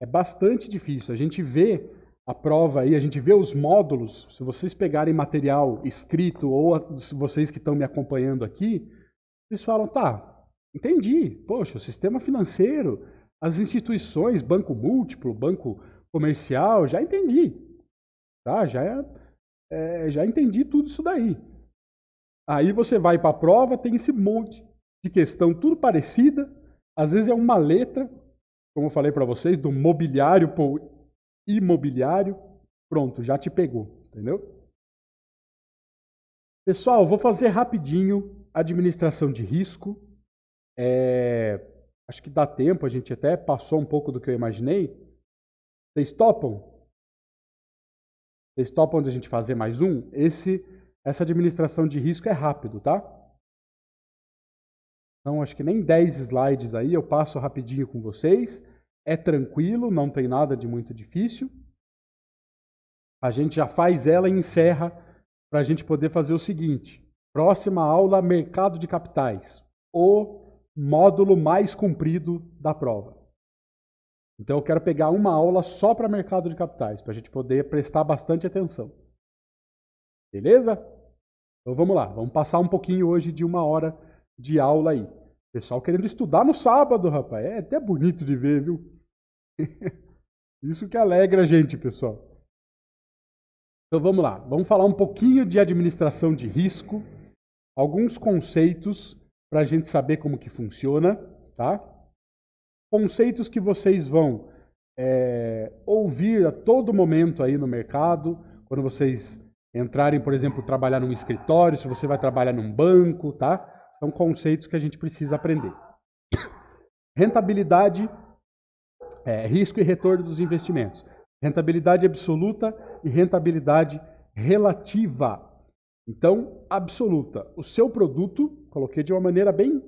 É bastante difícil. A gente vê a prova aí, a gente vê os módulos. Se vocês pegarem material escrito ou se vocês que estão me acompanhando aqui, eles falam, tá, entendi. Poxa, o sistema financeiro, as instituições, banco múltiplo, banco comercial, já entendi. Tá? Já entendi tudo isso daí. Aí você vai para a prova, tem esse monte de questão, tudo parecida. Às vezes é uma letra, como eu falei para vocês, do mobiliário para imobiliário. Pronto, já te pegou, entendeu? Pessoal, vou fazer rapidinho administração de risco. Acho que dá tempo, a gente até passou um pouco do que eu imaginei. Vocês topam? Vocês topam de a gente fazer mais um? Essa administração de risco é rápido, tá? Então, acho que nem 10 slides aí, eu passo rapidinho com vocês. É tranquilo, não tem nada de muito difícil. A gente já faz ela e encerra para a gente poder fazer o seguinte. Próxima aula, mercado de capitais. O módulo mais comprido da prova. Então, eu quero pegar uma aula só para mercado de capitais, para a gente poder prestar bastante atenção. Beleza? Então, vamos lá. Vamos passar um pouquinho hoje de 1 hora de aula aí. Pessoal querendo estudar no sábado, rapaz. É até bonito de ver, viu? Isso que alegra a gente, pessoal. Então vamos lá. Vamos falar um pouquinho de administração de risco, alguns conceitos para a gente saber como que funciona, tá? Conceitos que vocês vão ouvir a todo momento aí no mercado, quando vocês entrarem, por exemplo, trabalhar num escritório, se você vai trabalhar num banco, tá? São conceitos que a gente precisa aprender. Rentabilidade, risco e retorno dos investimentos. Rentabilidade absoluta e rentabilidade relativa. Então, absoluta. O seu produto, coloquei de uma maneira bem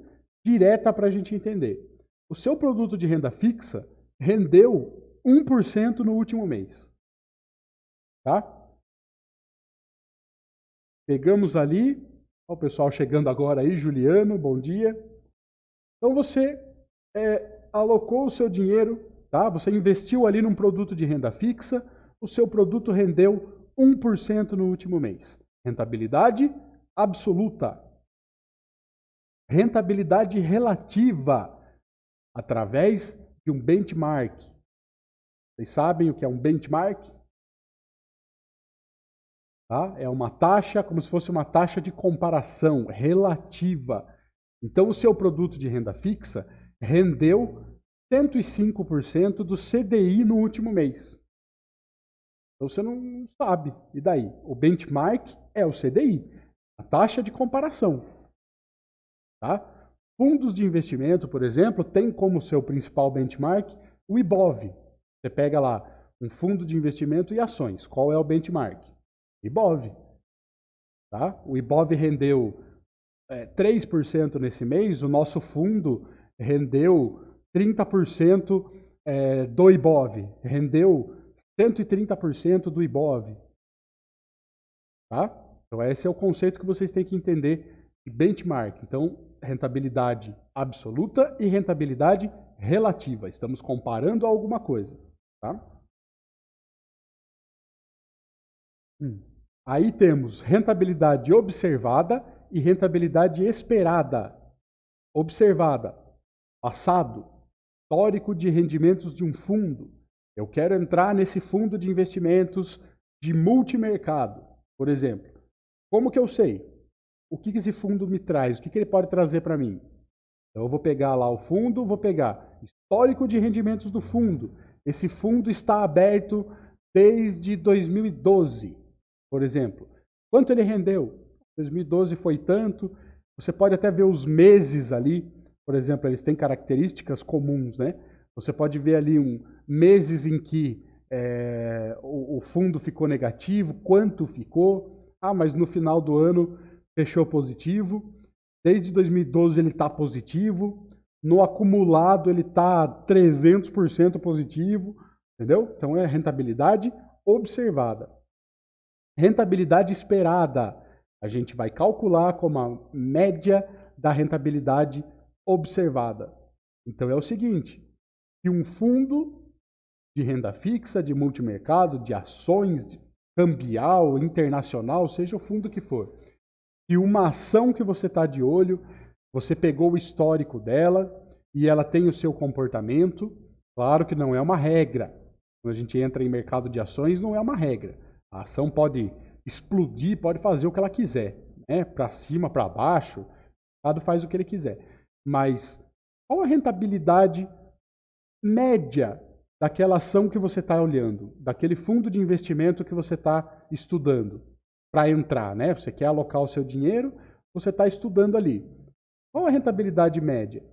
direta para a gente entender. O seu produto de renda fixa rendeu 1% no último mês. Tá? Pegamos ali, ó, o pessoal chegando agora aí, Juliano, bom dia. Então você alocou o seu dinheiro, tá? Você investiu ali num produto de renda fixa, o seu produto rendeu 1% no último mês. Rentabilidade absoluta. Rentabilidade relativa, através de um benchmark. Vocês sabem o que é um benchmark? tá? É uma taxa, como se fosse uma taxa de comparação relativa. Então, o seu produto de renda fixa rendeu 105% do CDI no último mês. Então, você não sabe. E daí? O benchmark é o CDI, a taxa de comparação. Tá? Fundos de investimento, por exemplo, tem como seu principal benchmark o IBOV. Você pega lá um fundo de investimento e ações. Qual é o benchmark? IBOV. Tá? O IBOV rendeu 3% nesse mês, o nosso fundo rendeu 30% do IBOV, rendeu 130% do IBOV. Tá? Então esse é o conceito que vocês têm que entender de benchmark. Então, rentabilidade absoluta e rentabilidade relativa. Estamos comparando alguma coisa. Tá? Aí temos rentabilidade observada e rentabilidade esperada. Observada, passado, histórico de rendimentos de um fundo. Eu quero entrar nesse fundo de investimentos de multimercado, por exemplo. Como que eu sei? O que esse fundo me traz? O que ele pode trazer para mim? Então, eu vou pegar lá o fundo, vou pegar histórico de rendimentos do fundo. Esse fundo está aberto desde 2012, por exemplo. Quanto ele rendeu? 2012 foi tanto. Você pode até ver os meses ali. Por exemplo, eles têm características comuns, né? Você pode ver ali meses em que o fundo ficou negativo, quanto ficou. Ah, mas no final do ano fechou positivo. Desde 2012 ele está positivo. No acumulado ele está 300% positivo. Entendeu? Então é rentabilidade observada. Rentabilidade esperada. A gente vai calcular como a média da rentabilidade observada. Então é o seguinte, que um fundo de renda fixa, de multimercado, de ações, de cambial, internacional, seja o fundo que for, que uma ação que você está de olho, você pegou o histórico dela e ela tem o seu comportamento, claro que não é uma regra. Quando a gente entra em mercado de ações, não é uma regra. A ação pode explodir, pode fazer o que ela quiser, né? Para cima, para baixo, cada faz o que ele quiser. Mas qual a rentabilidade média daquela ação que você está olhando, daquele fundo de investimento que você está estudando para entrar, né? Você quer alocar o seu dinheiro, você está estudando ali. Qual a rentabilidade média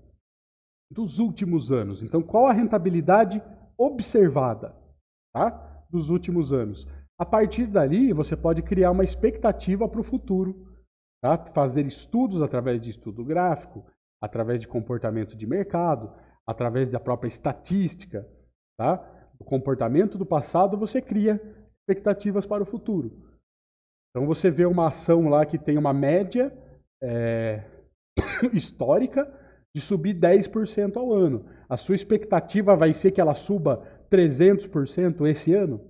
dos últimos anos? Então, qual a rentabilidade observada, tá? Dos últimos anos? A partir dali, você pode criar uma expectativa para o futuro, tá? Fazer estudos através de estudo gráfico, através de comportamento de mercado, através da própria estatística, tá? O comportamento do passado, você cria expectativas para o futuro. Então você vê uma ação lá que tem uma média histórica de subir 10% ao ano. A sua expectativa vai ser que ela suba 300% esse ano?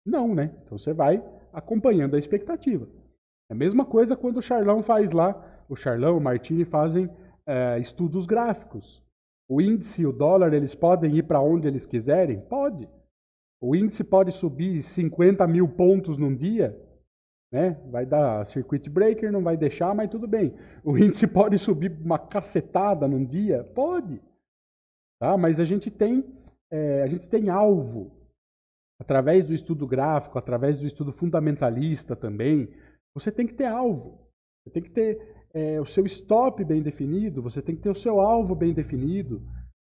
Não, né? Então você vai acompanhando a expectativa. É a mesma coisa quando o Charlão faz lá, o Charlão, o Martini fazem estudos gráficos. O índice e o dólar, eles podem ir para onde eles quiserem? Pode. O índice pode subir 50 mil pontos num dia, né? Vai dar circuit breaker, não vai deixar, mas tudo bem. O índice pode subir uma cacetada num dia? Pode. Tá? Mas a gente tem alvo. Através do estudo gráfico, através do estudo fundamentalista também, você tem que ter alvo. Você tem que ter o seu stop bem definido, você tem que ter o seu alvo bem definido.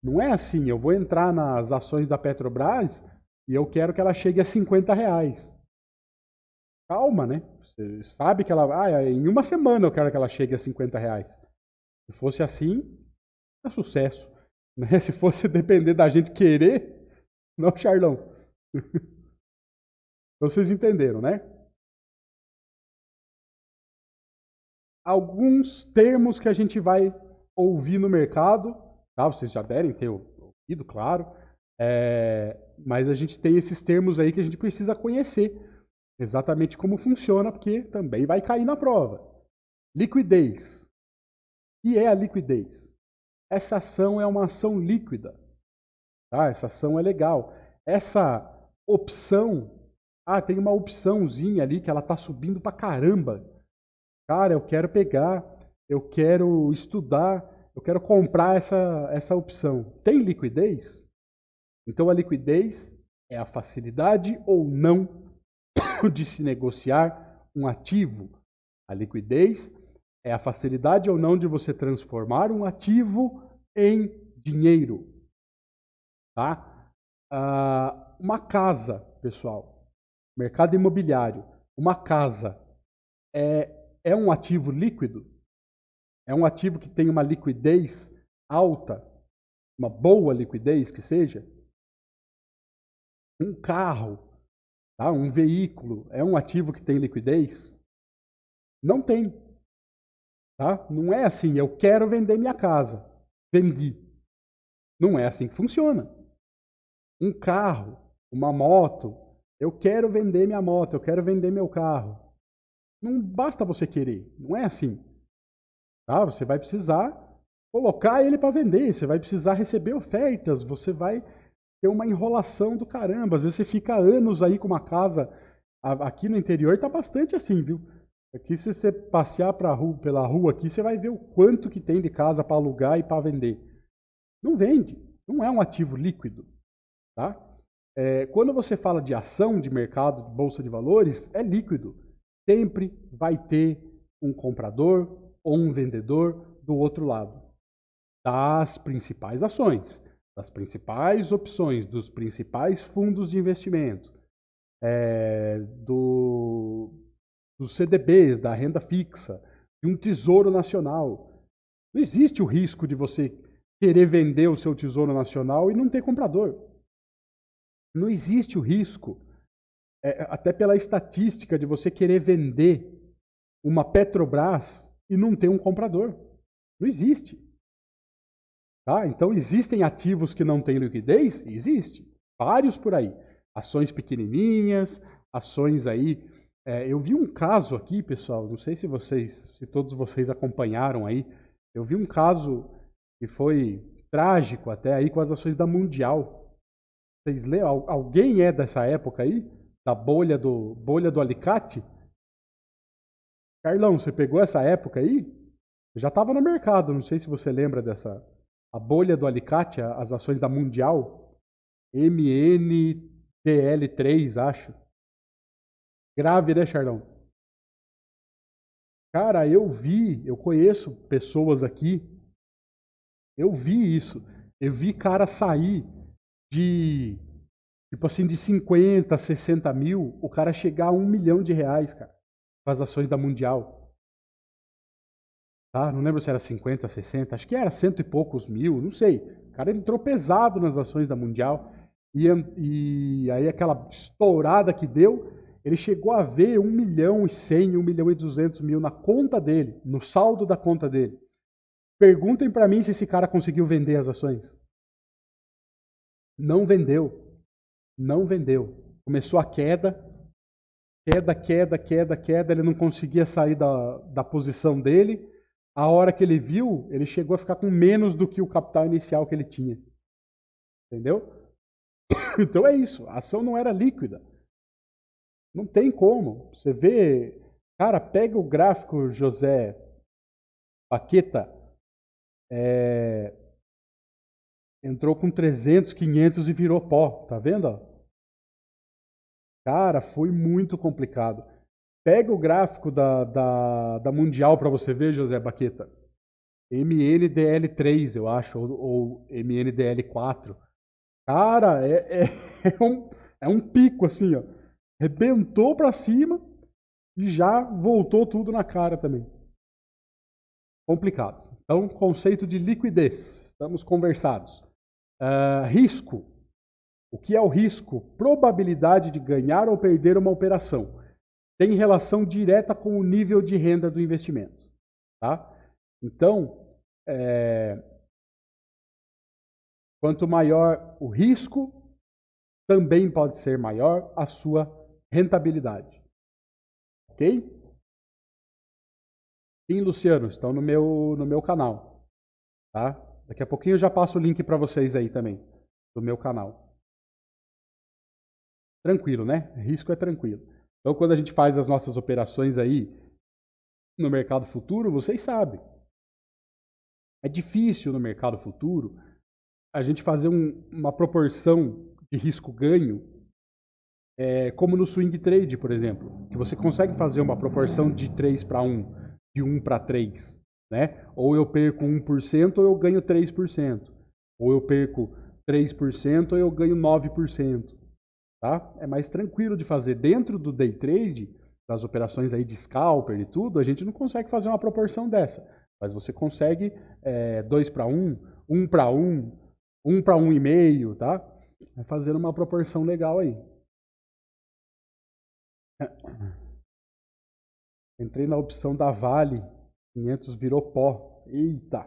Não é assim, eu vou entrar nas ações da Petrobras e eu quero que ela chegue a 50 reais. Calma, né? Você sabe que em uma semana eu quero que ela chegue a 50 reais. Se fosse assim, é sucesso. Né? Se fosse depender da gente querer, não, Charlão. Então vocês entenderam, né? Alguns termos que a gente vai ouvir no mercado, tá? Vocês já devem ter ouvido, claro. Mas a gente tem esses termos aí que a gente precisa conhecer exatamente como funciona, porque também vai cair na prova. Liquidez. O que é a liquidez? Essa ação é uma ação líquida. Tá? Essa ação é legal. Essa opção Ah, tem uma opçãozinha ali que ela tá subindo pra caramba. Cara, eu quero pegar, eu quero estudar, eu quero comprar essa opção. Tem liquidez? Então a liquidez é a facilidade ou não de se negociar um ativo. A liquidez é a facilidade ou não de você transformar um ativo em dinheiro, tá? Uma casa, pessoal, mercado imobiliário, uma casa é um ativo líquido? É um ativo que tem uma liquidez alta, uma boa liquidez que seja? Um carro, tá? Um veículo, é um ativo que tem liquidez? Não tem, tá? Não é assim, eu quero vender minha casa, vendi. Não é assim que funciona. Um carro, uma moto, eu quero vender minha moto, eu quero vender meu carro. Não basta você querer, não é assim. Tá? Você vai precisar colocar ele para vender, você vai precisar receber ofertas, você vai ter uma enrolação do caramba. Às vezes você fica anos aí com uma casa. Aqui no interior tá bastante assim, viu? Aqui se você passear pela rua aqui, você vai ver o quanto que tem de casa para alugar e para vender. Não vende, não é um ativo líquido, tá? Quando você fala de ação de mercado, de bolsa de valores, é líquido. Sempre vai ter um comprador ou um vendedor do outro lado das principais ações, das principais opções, dos principais fundos de investimento, dos CDBs, da renda fixa, de um tesouro nacional. Não existe o risco de você querer vender o seu tesouro nacional e não ter comprador. Não existe o risco, até pela estatística, de você querer vender uma Petrobras e não ter um comprador. Não existe. Tá? Então, existem ativos que não têm liquidez? Existe. Vários por aí. Ações pequenininhas, ações aí. Eu vi um caso aqui, pessoal, não sei se todos vocês acompanharam aí. Eu vi um caso que foi trágico até aí com as ações da Mundial. Vocês lembram? Alguém é dessa época aí? Da bolha do alicate? Carlão, você pegou essa época aí? Eu já estava no mercado, não sei se você lembra dessa. A bolha do alicate, as ações da Mundial. MNDL3, acho. Grave, né, Charlão? Cara, eu conheço pessoas aqui, eu vi isso. Eu vi cara sair de, tipo assim, de 50, 60 mil, o cara chegar a R$ 1 milhão, cara, com as ações da Mundial. Tá? Não lembro se era 50, 60, acho que era cento e poucos mil, não sei. O cara entrou pesado nas ações da Mundial e aí aquela estourada que deu, ele chegou a ver 1.100.000, 1.200.000 na conta dele, no saldo da conta dele. Perguntem para mim se esse cara conseguiu vender as ações. Não vendeu. Não vendeu. Começou a queda, queda, ele não conseguia sair da posição dele. A hora que ele viu, ele chegou a ficar com menos do que o capital inicial que ele tinha. Entendeu? Então é isso, a ação não era líquida. Não tem como. Você vê, cara, pega o gráfico, José Paqueta, entrou com 300, 500 e virou pó, tá vendo? Cara, foi muito complicado. Pega o gráfico da Mundial para você ver, José Baqueta. MNDL3, eu acho, ou MNDL4. Cara, é um pico assim, ó. Rebentou para cima e já voltou tudo na cara também. Complicado. Então, conceito de liquidez. Estamos conversados. Risco. O que é o risco? Probabilidade de ganhar ou perder uma operação. Tem relação direta com o nível de renda do investimento. Tá? Então, quanto maior o risco, também pode ser maior a sua rentabilidade. Ok? Sim, Luciano, estão no meu canal. Tá? Daqui a pouquinho eu já passo o link para vocês aí também, do meu canal. tranquilo, né? Risco é tranquilo. Então, quando a gente faz as nossas operações aí no mercado futuro, vocês sabem. É difícil no mercado futuro a gente fazer uma proporção de risco-ganho, como no swing trade, por exemplo, que você consegue fazer uma proporção de 3 para 1, de 1 para 3, né? Ou eu perco 1% ou eu ganho 3%, ou eu perco 3% ou eu ganho 9%, tá? É mais tranquilo de fazer. Dentro do day trade, das operações aí de scalper e tudo, a gente não consegue fazer uma proporção dessa, mas você consegue 2 para 1, 1 para 1, 1 para 1,5, tá? Vai fazendo uma proporção legal aí. Entrei na opção da Vale, 500 virou pó. Eita!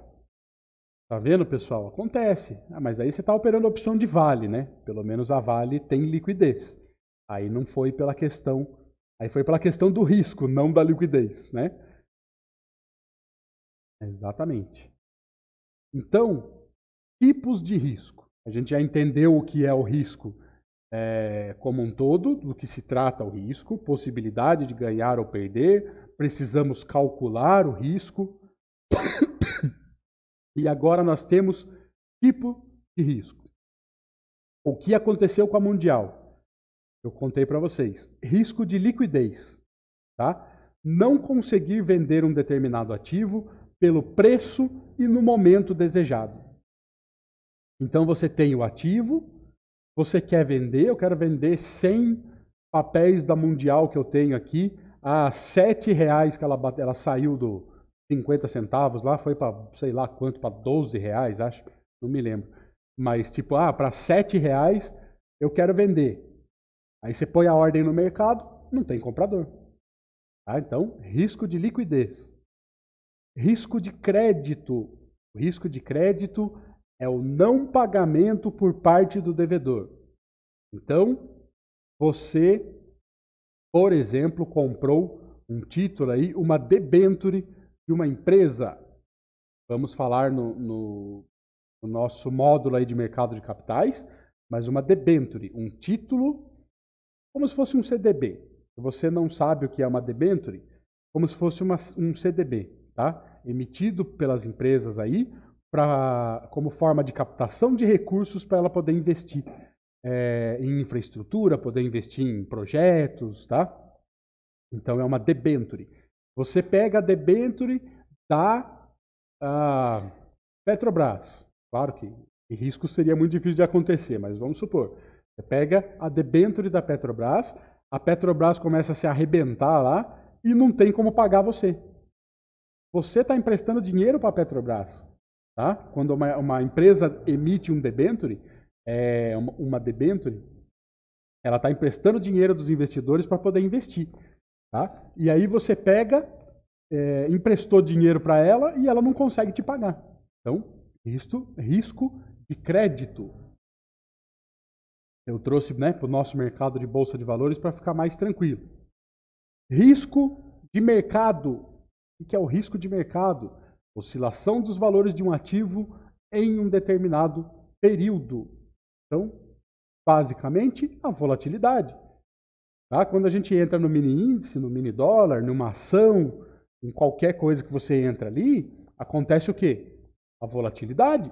Tá vendo, pessoal? Acontece. Mas aí você está operando a opção de Vale, né? Pelo menos a Vale tem liquidez. Aí não foi pela questão... Aí foi pela questão do risco, não da liquidez, né? Exatamente. Então, tipos de risco. A gente já entendeu o que é o risco como um todo, do que se trata o risco, possibilidade de ganhar ou perder, precisamos calcular o risco. E agora nós temos tipo de risco. O que aconteceu com a Mundial? Eu contei para vocês. Risco de liquidez. Tá? Não conseguir vender um determinado ativo pelo preço e no momento desejado. Então você tem o ativo, você quer vender, eu quero vender 100 papéis da Mundial que eu tenho aqui a R$7 que ela saiu do 50 centavos lá, foi para sei lá quanto, para R$12, acho, não me lembro. Mas tipo, para R$7 eu quero vender. Aí você põe a ordem no mercado, não tem comprador. Tá? Então, risco de liquidez. Risco de crédito. O risco de crédito é o não pagamento por parte do devedor. Então, você, por exemplo, comprou um título aí, uma debênture de uma empresa. Vamos falar no nosso módulo aí de mercado de capitais, mas uma debênture, um título, como se fosse um CDB. Se você não sabe o que é uma debênture, como se fosse um CDB, tá? Emitido pelas empresas aí, como forma de captação de recursos para ela poder investir em infraestrutura, poder investir em projetos, tá? Então é uma debênture. Você pega a debênture da Petrobras. Claro que risco seria muito difícil de acontecer, mas vamos supor. Você pega a debênture da Petrobras, a Petrobras começa a se arrebentar lá e não tem como pagar você. Você está emprestando dinheiro para a Petrobras. Tá? Quando uma empresa emite um debênture, uma debênture, ela está emprestando dinheiro dos investidores para poder investir. Tá? E aí você pega, emprestou dinheiro para ela e ela não consegue te pagar. Então, risco de crédito. Eu trouxe para o nosso mercado de bolsa de valores para ficar mais tranquilo. Risco de mercado. O que é o risco de mercado? Oscilação dos valores de um ativo em um determinado período. Então, basicamente, a volatilidade. Tá? Quando a gente entra no mini índice, no mini dólar, numa ação, em qualquer coisa que você entra ali, acontece o quê? A volatilidade.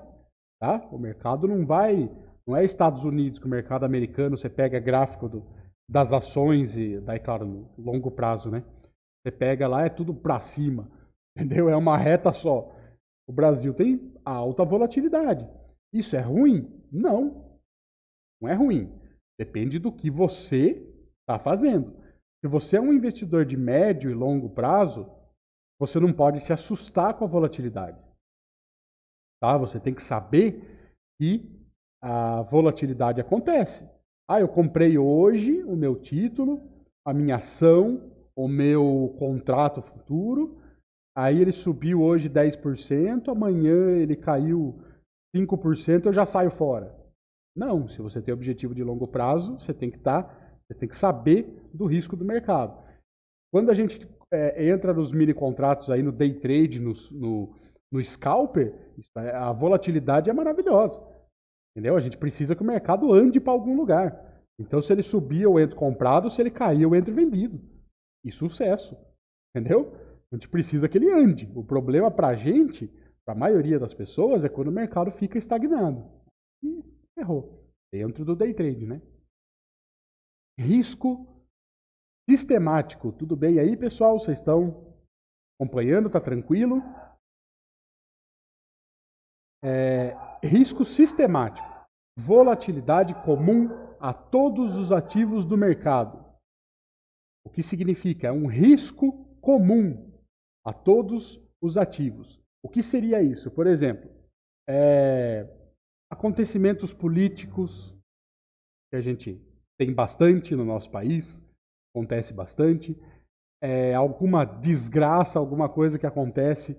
Tá? O mercado não é Estados Unidos, que o mercado americano, você pega gráfico das ações, e daí, claro, no longo prazo, né? Você pega lá, é tudo para cima, entendeu? É uma reta só. O Brasil tem alta volatilidade. Isso é ruim? Não. Não é ruim. Depende do que você está fazendo. Se você é um investidor de médio e longo prazo, você não pode se assustar com a volatilidade. Tá? Você tem que saber que a volatilidade acontece. Eu comprei hoje o meu título, a minha ação, o meu contrato futuro, aí ele subiu hoje 10%, amanhã ele caiu 5%, eu já saio fora. Não, se você tem objetivo de longo prazo, você tem que saber do risco do mercado. Quando a gente entra nos mini contratos aí no day trade, no scalper, a volatilidade é maravilhosa. Entendeu? A gente precisa que o mercado ande para algum lugar. Então, se ele subir, eu entro comprado, se ele cair, eu entro vendido. E sucesso. Entendeu? A gente precisa que ele ande. O problema para a gente, para a maioria das pessoas, é quando o mercado fica estagnado. E errou. Dentro do day trade, né? Risco sistemático. Tudo bem aí, pessoal? Vocês estão acompanhando? Tá tranquilo? Risco sistemático. Volatilidade comum a todos os ativos do mercado. O que significa? É um risco comum a todos os ativos. O que seria isso? Por exemplo, acontecimentos políticos, que a gente tem bastante no nosso país, acontece bastante, alguma desgraça, alguma coisa que acontece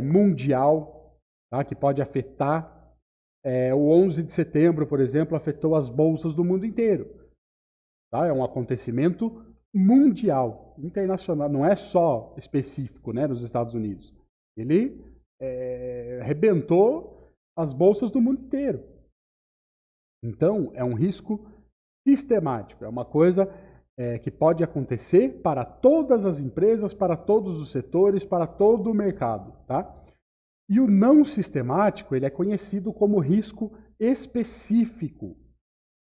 mundial, tá? Que pode afetar. O 11 de setembro, por exemplo, afetou as bolsas do mundo inteiro. Tá? É um acontecimento mundial, internacional, não é só específico, né, nos Estados Unidos. Ele arrebentou as bolsas do mundo inteiro. Então, é um risco sistemático, é uma coisa que pode acontecer para todas as empresas, para todos os setores, para todo o mercado. Tá? E o não sistemático, ele é conhecido como risco específico.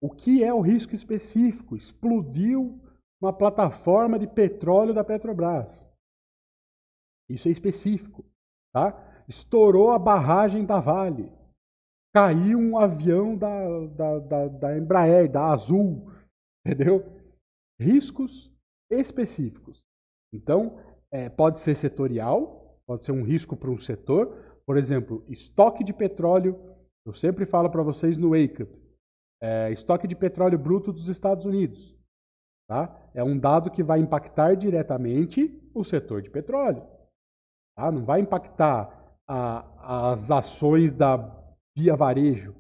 O que é o risco específico? Explodiu uma plataforma de petróleo da Petrobras. Isso é específico. Tá? Estourou a barragem da Vale. Caiu um avião da Embraer, da Azul. Entendeu? Riscos específicos. Então, pode ser setorial, pode ser um risco para um setor. Por exemplo, estoque de petróleo. Eu sempre falo para vocês no Wake Up. Estoque de petróleo bruto dos Estados Unidos. Tá? É um dado que vai impactar diretamente o setor de petróleo. Tá? Não vai impactar as ações da Via Varejo,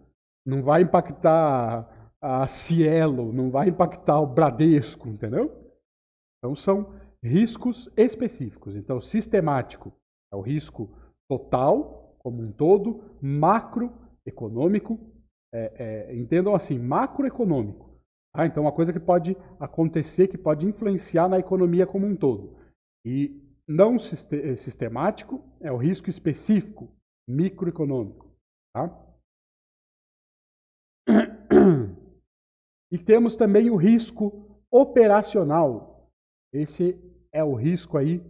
não vai impactar a Cielo, não vai impactar o Bradesco, entendeu? Então são riscos específicos. Então, sistemático é o risco total, como um todo, macroeconômico, entendam assim, macroeconômico. Tá? Então, uma coisa que pode acontecer, que pode influenciar na economia como um todo. E não sistemático é o risco específico, microeconômico. Tá? E temos também o risco operacional. Esse é o risco aí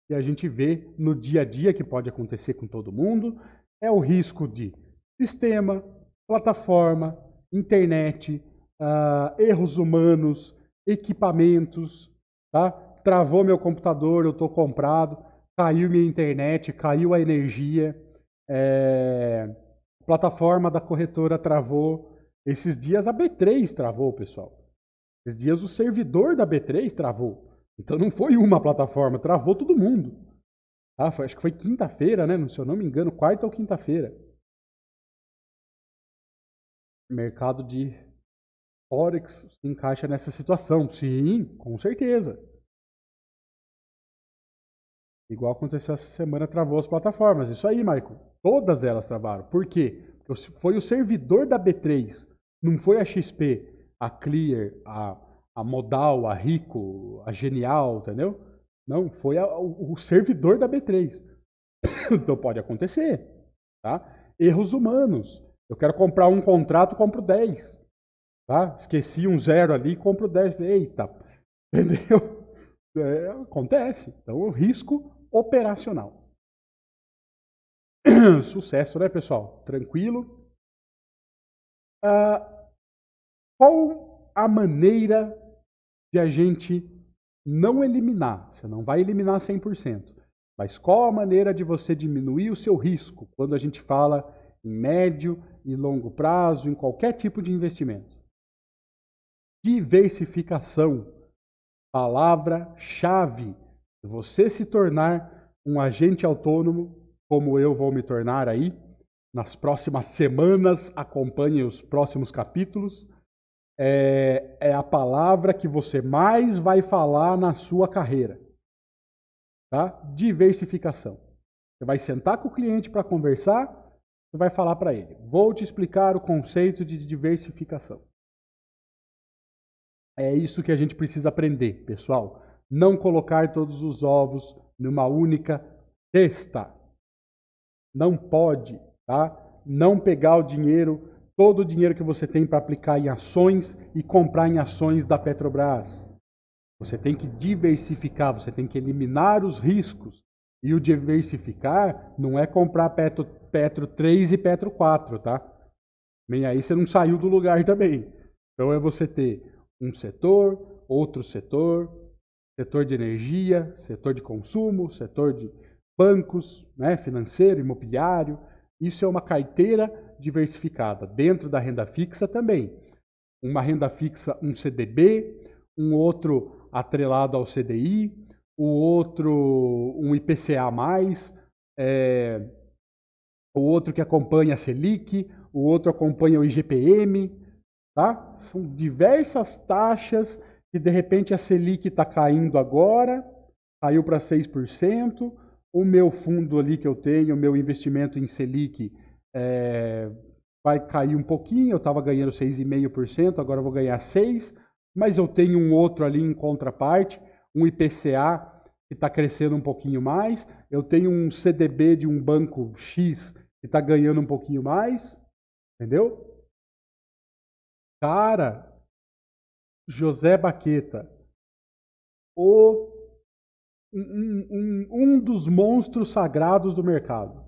que a gente vê no dia a dia, que pode acontecer com todo mundo. É o risco de sistema, plataforma, internet, erros humanos, equipamentos, tá? Travou meu computador, eu estou comprado, caiu minha internet, caiu a energia, plataforma da corretora travou. Esses dias a B3 travou, pessoal. Esses dias o servidor da B3 travou. Então não foi uma plataforma, travou todo mundo. Acho que foi quinta-feira, né? Se eu não me engano, quarta ou quinta-feira. Mercado de Forex se encaixa nessa situação. Sim, com certeza. Igual aconteceu essa semana, travou as plataformas. Isso aí, Michael. Todas elas travaram. Por quê? Porque foi o servidor da B3, não foi a XP, a Clear, a Modal, a Rico, a Genial, entendeu? Não, foi o servidor da B3. Então pode acontecer. Tá? Erros humanos. Eu quero comprar um contrato, compro 10. Tá? Esqueci um 0 ali, compro 10. Eita, entendeu? Acontece. Então, o risco operacional. Sucesso, né, pessoal? Tranquilo. Qual a maneira de a gente não eliminar? Você não vai eliminar 100%. Mas qual a maneira de você diminuir o seu risco quando a gente fala em médio e longo prazo, em qualquer tipo de investimento? Diversificação. Palavra-chave. Você se tornar um agente autônomo, como eu vou me tornar aí, nas próximas semanas, acompanhe os próximos capítulos, é a palavra que você mais vai falar na sua carreira. Tá? Diversificação. Você vai sentar com o cliente para conversar, você vai falar para ele, vou te explicar o conceito de diversificação. É isso que a gente precisa aprender, pessoal. Não colocar todos os ovos numa única cesta. Não pode, tá? Não pegar o dinheiro, todo o dinheiro que você tem para aplicar em ações e comprar em ações da Petrobras. Você tem que diversificar, você tem que eliminar os riscos. E o diversificar não é comprar Petro 3 e Petro 4, tá? Nem aí você não saiu do lugar também. Então é você ter um setor, outro setor, setor de energia, setor de consumo, setor de bancos, né, financeiro, imobiliário. Isso é uma carteira diversificada. Dentro da renda fixa também. Uma renda fixa, um CDB, um outro atrelado ao CDI, o outro um IPCA+, o outro que acompanha a Selic, o outro acompanha o IGPM, tá? São diversas taxas que de repente a Selic está caindo agora, caiu para 6%, o meu fundo ali que eu tenho, o meu investimento em Selic vai cair um pouquinho, eu estava ganhando 6,5%, agora eu vou ganhar 6%, mas eu tenho um outro ali em contraparte, um IPCA que está crescendo um pouquinho mais, eu tenho um CDB de um banco X que está ganhando um pouquinho mais, entendeu? Cara, José Baqueta, o, um dos monstros sagrados do mercado,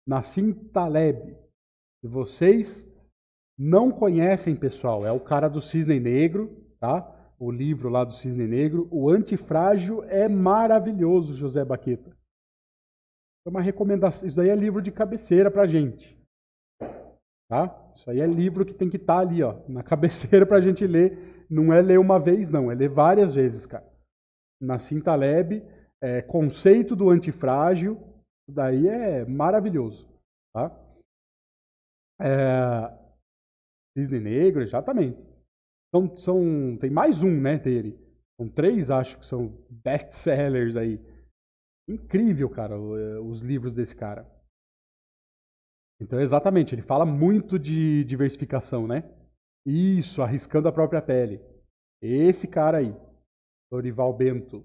Nassim Taleb, se vocês não conhecem, pessoal, é o cara do Cisne Negro, tá? O livro lá do Cisne Negro. O Antifrágil é maravilhoso, José Baqueta. É uma recomendação. Isso daí é livro de cabeceira pra gente, tá? Isso aí é livro que tem que estar ali, ó, na cabeceira pra gente ler. Não é ler uma vez, não. É ler várias vezes, cara. Nassim Taleb, Conceito do Antifrágil. Isso daí é maravilhoso, tá? Cisne Negro, exatamente. Tem mais um, né, dele. São 3, acho que são best-sellers aí. Incrível, cara, os livros desse cara. Então, exatamente, ele fala muito de diversificação, né? Isso, arriscando a própria pele. Esse cara aí, Dorival Bento,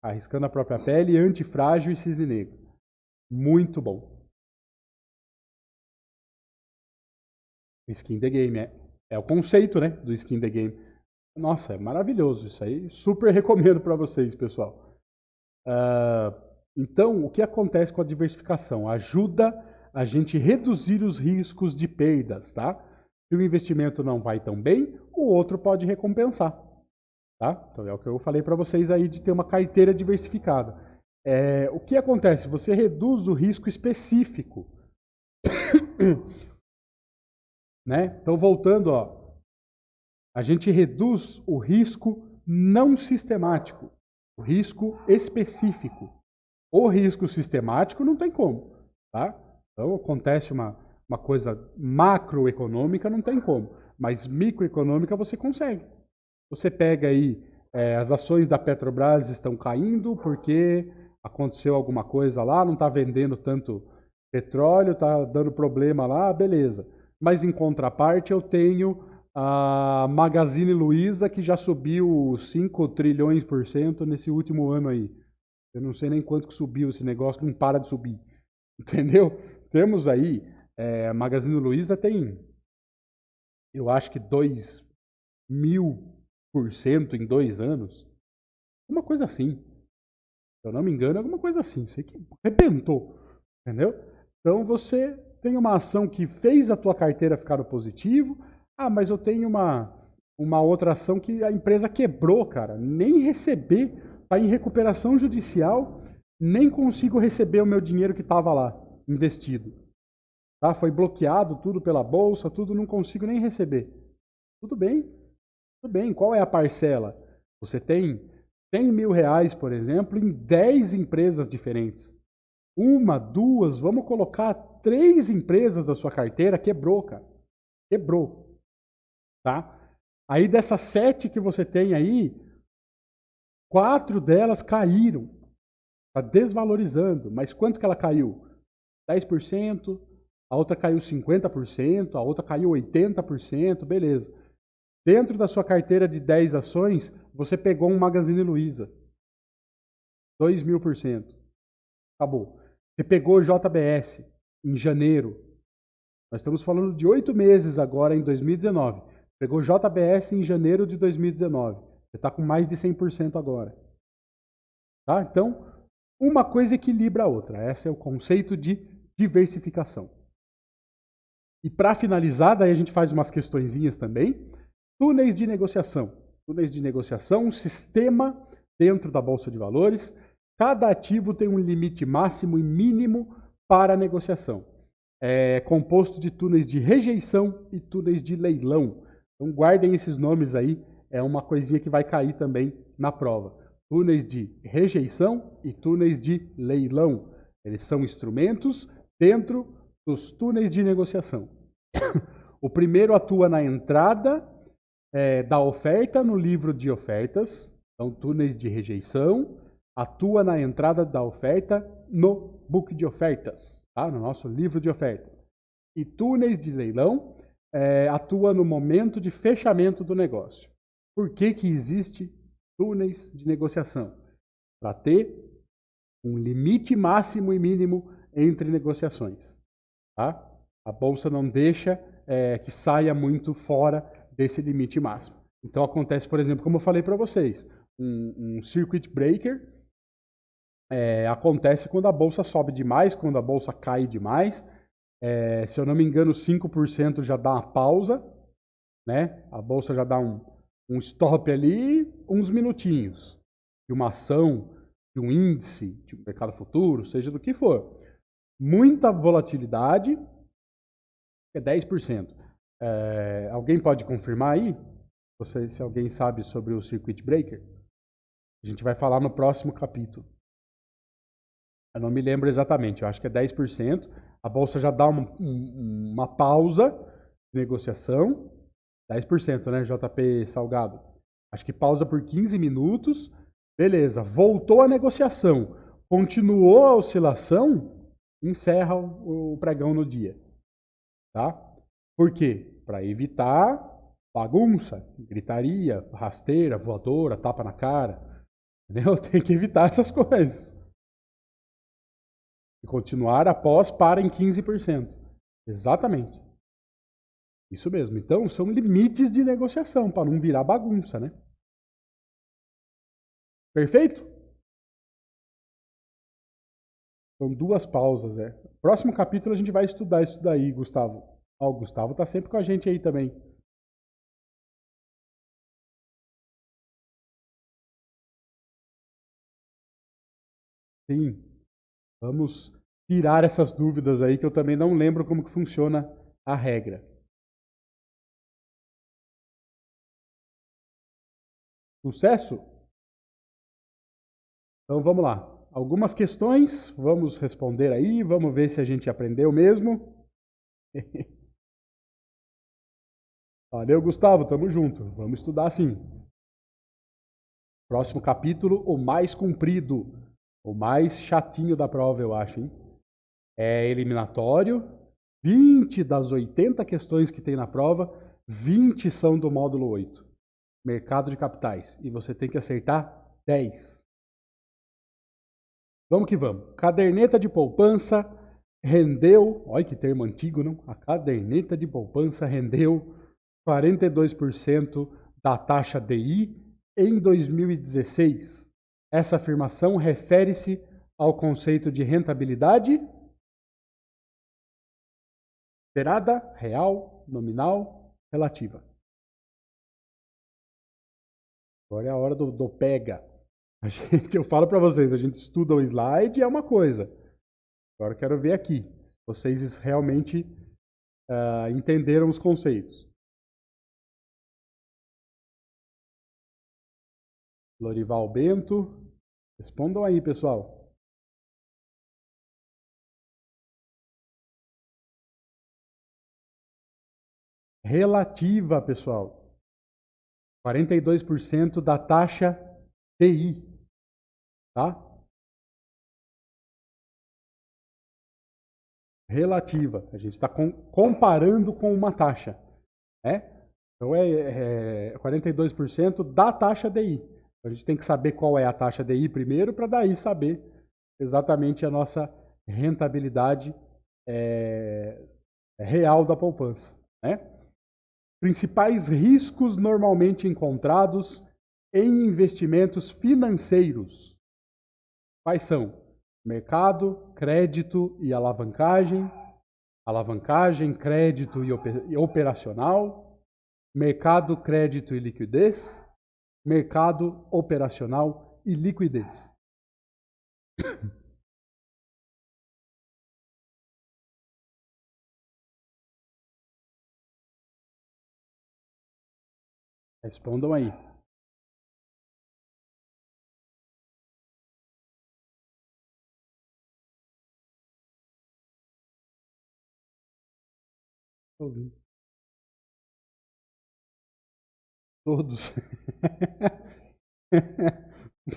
arriscando a própria pele, Antifrágil e Cisne Negro. Muito bom. Skin the Game, é o conceito, né, do Skin the Game. Nossa, é maravilhoso isso aí. Super recomendo para vocês, pessoal. Então, o que acontece com a diversificação? Ajuda a gente reduzir os riscos de perdas, tá? Se o investimento não vai tão bem, o outro pode recompensar, tá? Então é o que eu falei para vocês aí de ter uma carteira diversificada. O que acontece? Você reduz o risco específico, né? Então voltando, ó, a gente reduz o risco não sistemático, o risco específico. O risco sistemático não tem como, tá? Então acontece uma coisa macroeconômica, não tem como, mas microeconômica você consegue. Você pega aí, as ações da Petrobras estão caindo porque aconteceu alguma coisa lá, não está vendendo tanto petróleo, está dando problema lá, beleza. Mas em contraparte eu tenho a Magazine Luiza que já subiu 5 trilhões por cento nesse último ano aí. Eu não sei nem quanto que subiu esse negócio, não para de subir. Entendeu? Temos aí, a Magazine Luiza tem, eu acho que 2.000% em 2 anos. Uma coisa assim. Se eu não me engano, é alguma coisa assim. Sei que arrebentou. Entendeu? Então você tem uma ação que fez a tua carteira ficar no positivo. Ah, mas eu tenho uma outra ação que a empresa quebrou, cara. Nem receber, está em recuperação judicial, nem consigo receber o meu dinheiro que estava lá investido. Tá? Foi bloqueado tudo pela bolsa, tudo, não consigo nem receber. Tudo bem, tudo bem. Qual é a parcela? Você tem 100 mil reais, por exemplo, em 10 empresas diferentes. Uma, duas, vamos colocar 3 empresas da sua carteira, quebrou, cara. Quebrou. Tá? Aí dessas 7 que você tem aí, 4 delas caíram. Está desvalorizando. Mas quanto que ela caiu? 10%, a outra caiu 50%, a outra caiu 80%, beleza. Dentro da sua carteira de 10 ações, você pegou um Magazine Luiza. 2.000%. Acabou. Você pegou JBS em janeiro. Nós estamos falando de 8 meses agora em 2019. Pegou JBS em janeiro de 2019. Você está com mais de 100% agora. Tá? Então, uma coisa equilibra a outra. Esse é o conceito de diversificação. E para finalizar, daí a gente faz umas questõezinhas também. Túneis de negociação. Túneis de negociação, um sistema dentro da Bolsa de Valores. Cada ativo tem um limite máximo e mínimo para a negociação. É composto de túneis de rejeição e túneis de leilão. Então guardem esses nomes aí, é uma coisinha que vai cair também na prova. Túneis de rejeição e túneis de leilão. Eles são instrumentos dentro dos túneis de negociação. O primeiro atua na entrada da oferta no livro de ofertas, então túneis de rejeição, atua na entrada da oferta no book de ofertas, tá? No nosso livro de ofertas. E túneis de leilão atua no momento de fechamento do negócio. Por que que existe túneis de negociação? Para ter um limite máximo e mínimo entre negociações. Tá? A bolsa não deixa que saia muito fora desse limite máximo. Então acontece, por exemplo, como eu falei para vocês, um circuit breaker acontece quando a bolsa sobe demais, quando a bolsa cai demais. Se eu não me engano, 5% já dá uma pausa, né? A bolsa já dá um stop ali, uns minutinhos. De uma ação, de um índice, de um mercado futuro, seja do que for. Muita volatilidade, é 10%. Alguém pode confirmar aí? Se alguém sabe sobre o circuit breaker? A gente vai falar no próximo capítulo. Eu não me lembro exatamente, eu acho que é 10%. A bolsa já dá uma pausa de negociação. 10%, né, JP Salgado? Acho que pausa por 15 minutos. Beleza, voltou a negociação. Continuou a oscilação, encerra o pregão no dia. Tá? Por quê? Para evitar bagunça, gritaria, rasteira, voadora, tapa na cara. Entendeu? Tem que evitar essas coisas. E continuar após para em 15%. Exatamente. Isso mesmo. Então, são limites de negociação, para não virar bagunça, né? Perfeito? São duas pausas, né? Próximo capítulo a gente vai estudar isso daí, Gustavo. Ó, o Gustavo tá sempre com a gente aí também. Sim. Vamos tirar essas dúvidas aí, que eu também não lembro como que funciona a regra. Sucesso? Então vamos lá. Algumas questões, vamos responder aí, vamos ver se a gente aprendeu mesmo. Valeu, Gustavo, tamo junto. Vamos estudar sim. Próximo capítulo, o mais comprido, o mais chatinho da prova, eu acho, hein? É eliminatório. 20 das 80 questões que tem na prova, 20 são do módulo 8. Mercado de capitais. E você tem que acertar 10. Vamos que vamos. Caderneta de poupança rendeu, olha que termo antigo, não? A caderneta de poupança rendeu 42% da taxa DI em 2016. Essa afirmação refere-se ao conceito de rentabilidade esperada, real, nominal, relativa. Agora é a hora do pega. Eu falo para vocês, a gente estuda o slide, é uma coisa. Agora eu quero ver aqui. Vocês realmente entenderam os conceitos. Lorival Bento. Respondam aí, pessoal. Relativa, pessoal. 42% da taxa TI. Tá? Relativa. A gente está comparando com uma taxa. Né? Então é 42% da taxa DI. A gente tem que saber qual é a taxa DI primeiro, para daí saber exatamente a nossa rentabilidade real da poupança, né? Principais riscos normalmente encontrados em investimentos financeiros. Quais são? Mercado, crédito e alavancagem, crédito e operacional, mercado, crédito e liquidez, mercado, operacional e liquidez. Respondam aí. Todos.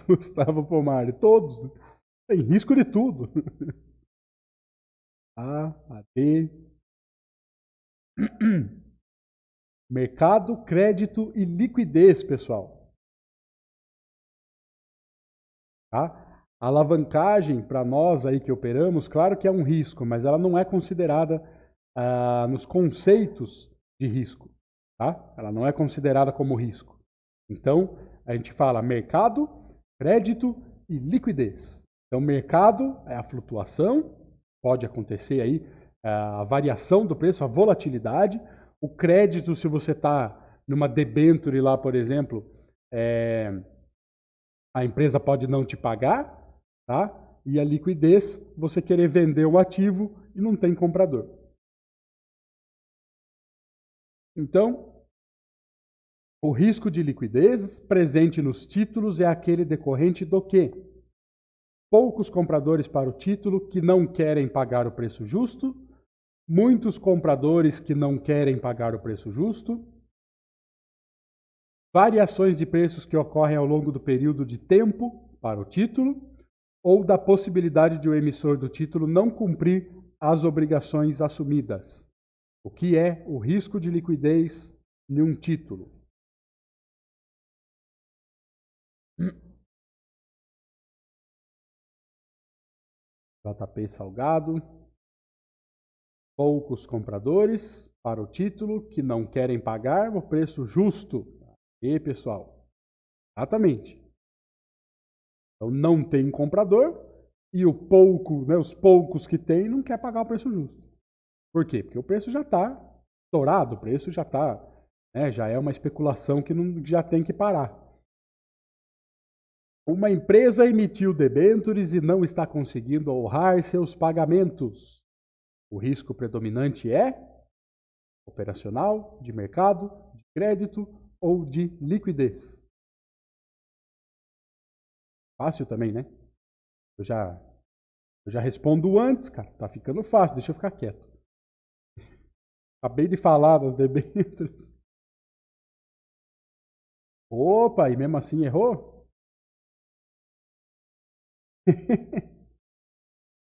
Gustavo Pomari, todos. Tem risco de tudo. A, B. Mercado, crédito e liquidez, pessoal. Tá? A alavancagem, para nós aí que operamos, claro que é um risco, mas ela não é considerada nos conceitos de risco. Tá? Ela não é considerada como risco. Então, a gente fala mercado, crédito e liquidez. Então, mercado é a flutuação, pode acontecer aí a variação do preço, a volatilidade. O crédito, se você está numa debenture lá, por exemplo, a empresa pode não te pagar, tá? E a liquidez, você querer vender o ativo e não tem comprador. Então, o risco de liquidez presente nos títulos é aquele decorrente do quê? Poucos compradores para o título que não querem pagar o preço justo, muitos compradores que não querem pagar o preço justo, variações de preços que ocorrem ao longo do período de tempo para o título, ou da possibilidade de o emissor do título não cumprir as obrigações assumidas. O que é o risco de liquidez em um título? JP Salgado. Poucos compradores para o título que não querem pagar o preço justo. E pessoal, exatamente. Então não tem comprador e o pouco, né, os poucos que tem não quer pagar o preço justo. Por quê? Porque o preço já está estourado, o preço já está, né, já é uma especulação que não, já tem que parar. Uma empresa emitiu debêntures e não está conseguindo honrar seus pagamentos. O risco predominante é operacional, de mercado, de crédito ou de liquidez. Fácil também, né? Eu já respondo antes, cara. Tá ficando fácil, deixa eu ficar quieto. Acabei de falar das debêntures. Opa, e mesmo assim errou?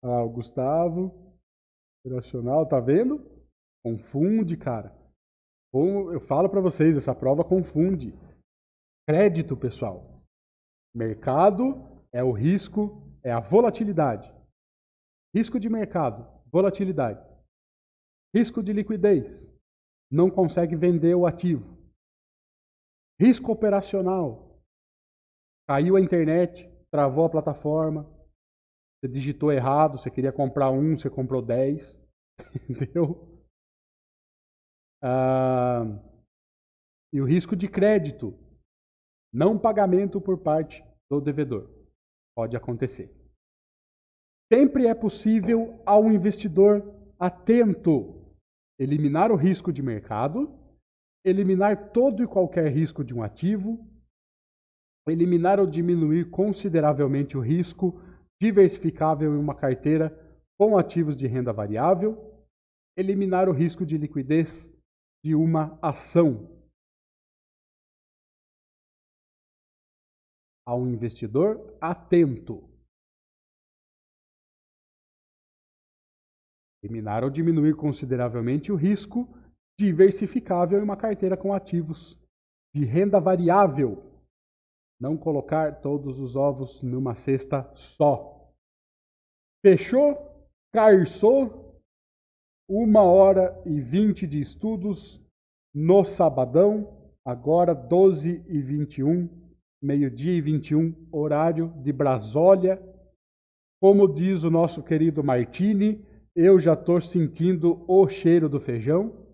O Gustavo, operacional, tá vendo? Confunde, cara. Eu falo para vocês, essa prova confunde. Crédito, pessoal. Mercado é o risco, é a volatilidade. Risco de mercado, volatilidade. Risco de liquidez, não consegue vender o ativo. Risco operacional, caiu a internet, travou a plataforma, você digitou errado, você queria comprar um, você comprou 10, entendeu? E o risco de crédito, não pagamento por parte do devedor, pode acontecer. Sempre é possível ao investidor atento eliminar o risco de mercado, eliminar todo e qualquer risco de um ativo, eliminar ou diminuir consideravelmente o risco diversificável em uma carteira com ativos de renda variável, eliminar o risco de liquidez de uma ação. A um investidor atento. Eliminar ou diminuir consideravelmente o risco diversificável e uma carteira com ativos de renda variável. Não colocar todos os ovos numa cesta só. Fechou? Carçou? 1h20 de estudos no sabadão, agora 12h21, meio-dia e 21, horário de Brasólia. Como diz o nosso querido Martini, eu já estou sentindo o cheiro do feijão.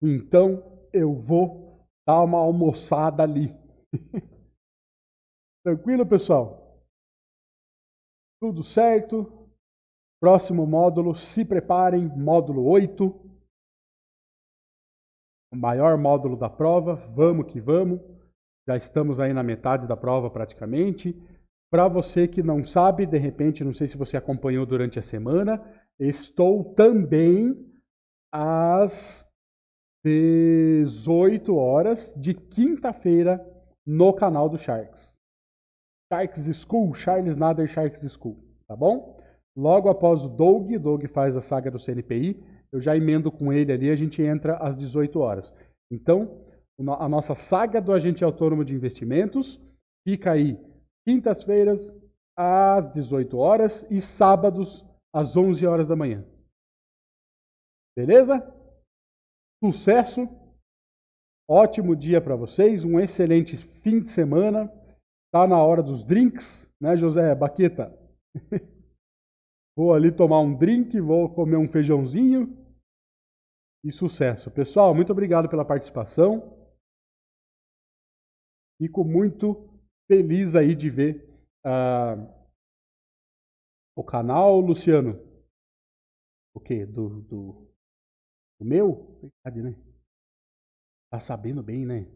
Então eu vou dar uma almoçada ali. Tranquilo, pessoal? Tudo certo? Próximo módulo, se preparem, módulo 8. O maior módulo da prova, vamos que vamos. Já estamos aí na metade da prova praticamente. Para você que não sabe, de repente, não sei se você acompanhou durante a semana, estou também às 18 horas de quinta-feira no canal do Sharks. Sharks School, Charles Nader Sharks School, tá bom? Logo após o Doug faz a saga do CNPI, eu já emendo com ele ali, a gente entra às 18 horas. Então, a nossa saga do agente autônomo de investimentos fica aí quintas-feiras às 18 horas e sábados às 11 horas da manhã. Beleza? Sucesso! Ótimo dia para vocês, um excelente fim de semana. Tá na hora dos drinks, né, José Baqueta? Vou ali tomar um drink, vou comer um feijãozinho e sucesso. Pessoal, muito obrigado pela participação. Fico muito feliz aí de ver o canal, Luciano. O quê? Do meu? Verdade, né? Tá sabendo bem, né?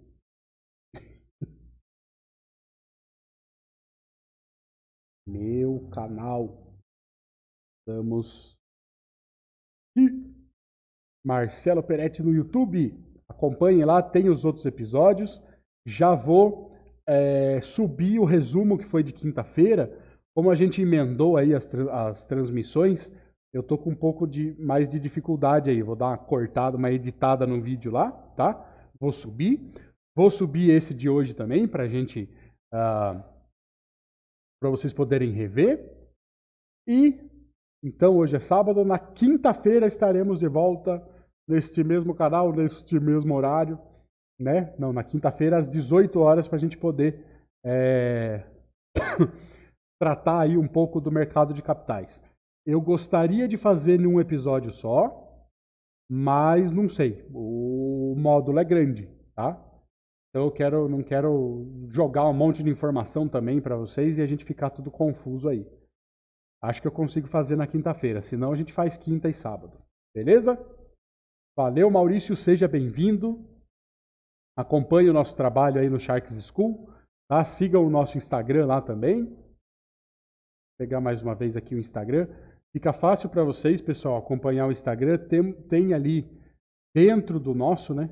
Meu canal. Estamos. E Marcelo Peretti no YouTube. Acompanhe lá, tem os outros episódios. Já vou subir o resumo que foi de quinta-feira. Como a gente emendou aí as transmissões, eu tô com um pouco mais de dificuldade aí. Vou dar uma cortada, uma editada no vídeo lá, tá? Vou subir. Vou subir esse de hoje também pra gente, para vocês poderem rever. E então hoje é sábado, na quinta-feira estaremos de volta neste mesmo canal, neste mesmo horário, né? Não, na quinta-feira às 18 horas para a gente poder tratar aí um pouco do mercado de capitais. Eu gostaria de fazer em um episódio só, mas não sei, o módulo é grande, tá? Então eu não quero jogar um monte de informação também para vocês e a gente ficar tudo confuso aí. Acho que eu consigo fazer na quinta-feira, senão a gente faz quinta e sábado. Beleza? Valeu, Maurício, seja bem-vindo. Acompanhe o nosso trabalho aí no Sharks School. Tá? Siga o nosso Instagram lá também. Vou pegar mais uma vez aqui o Instagram. Fica fácil para vocês, pessoal, acompanhar o Instagram. Tem ali dentro do nosso, né?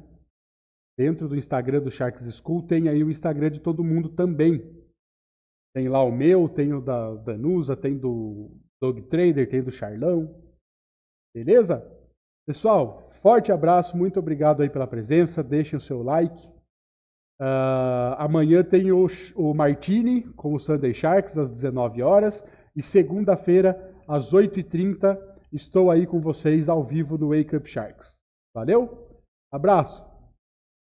Dentro do Instagram do Sharks School, tem aí o Instagram de todo mundo também. Tem lá o meu, tem o da Danusa, tem do Dog Trader, tem do Charlão. Beleza? Pessoal, forte abraço, muito obrigado aí pela presença. Deixem o seu like. Amanhã tem o Martini com o Sunday Sharks às 19 horas. E segunda-feira, às 8h30, estou aí com vocês ao vivo no Wake Up Sharks. Valeu? Abraço!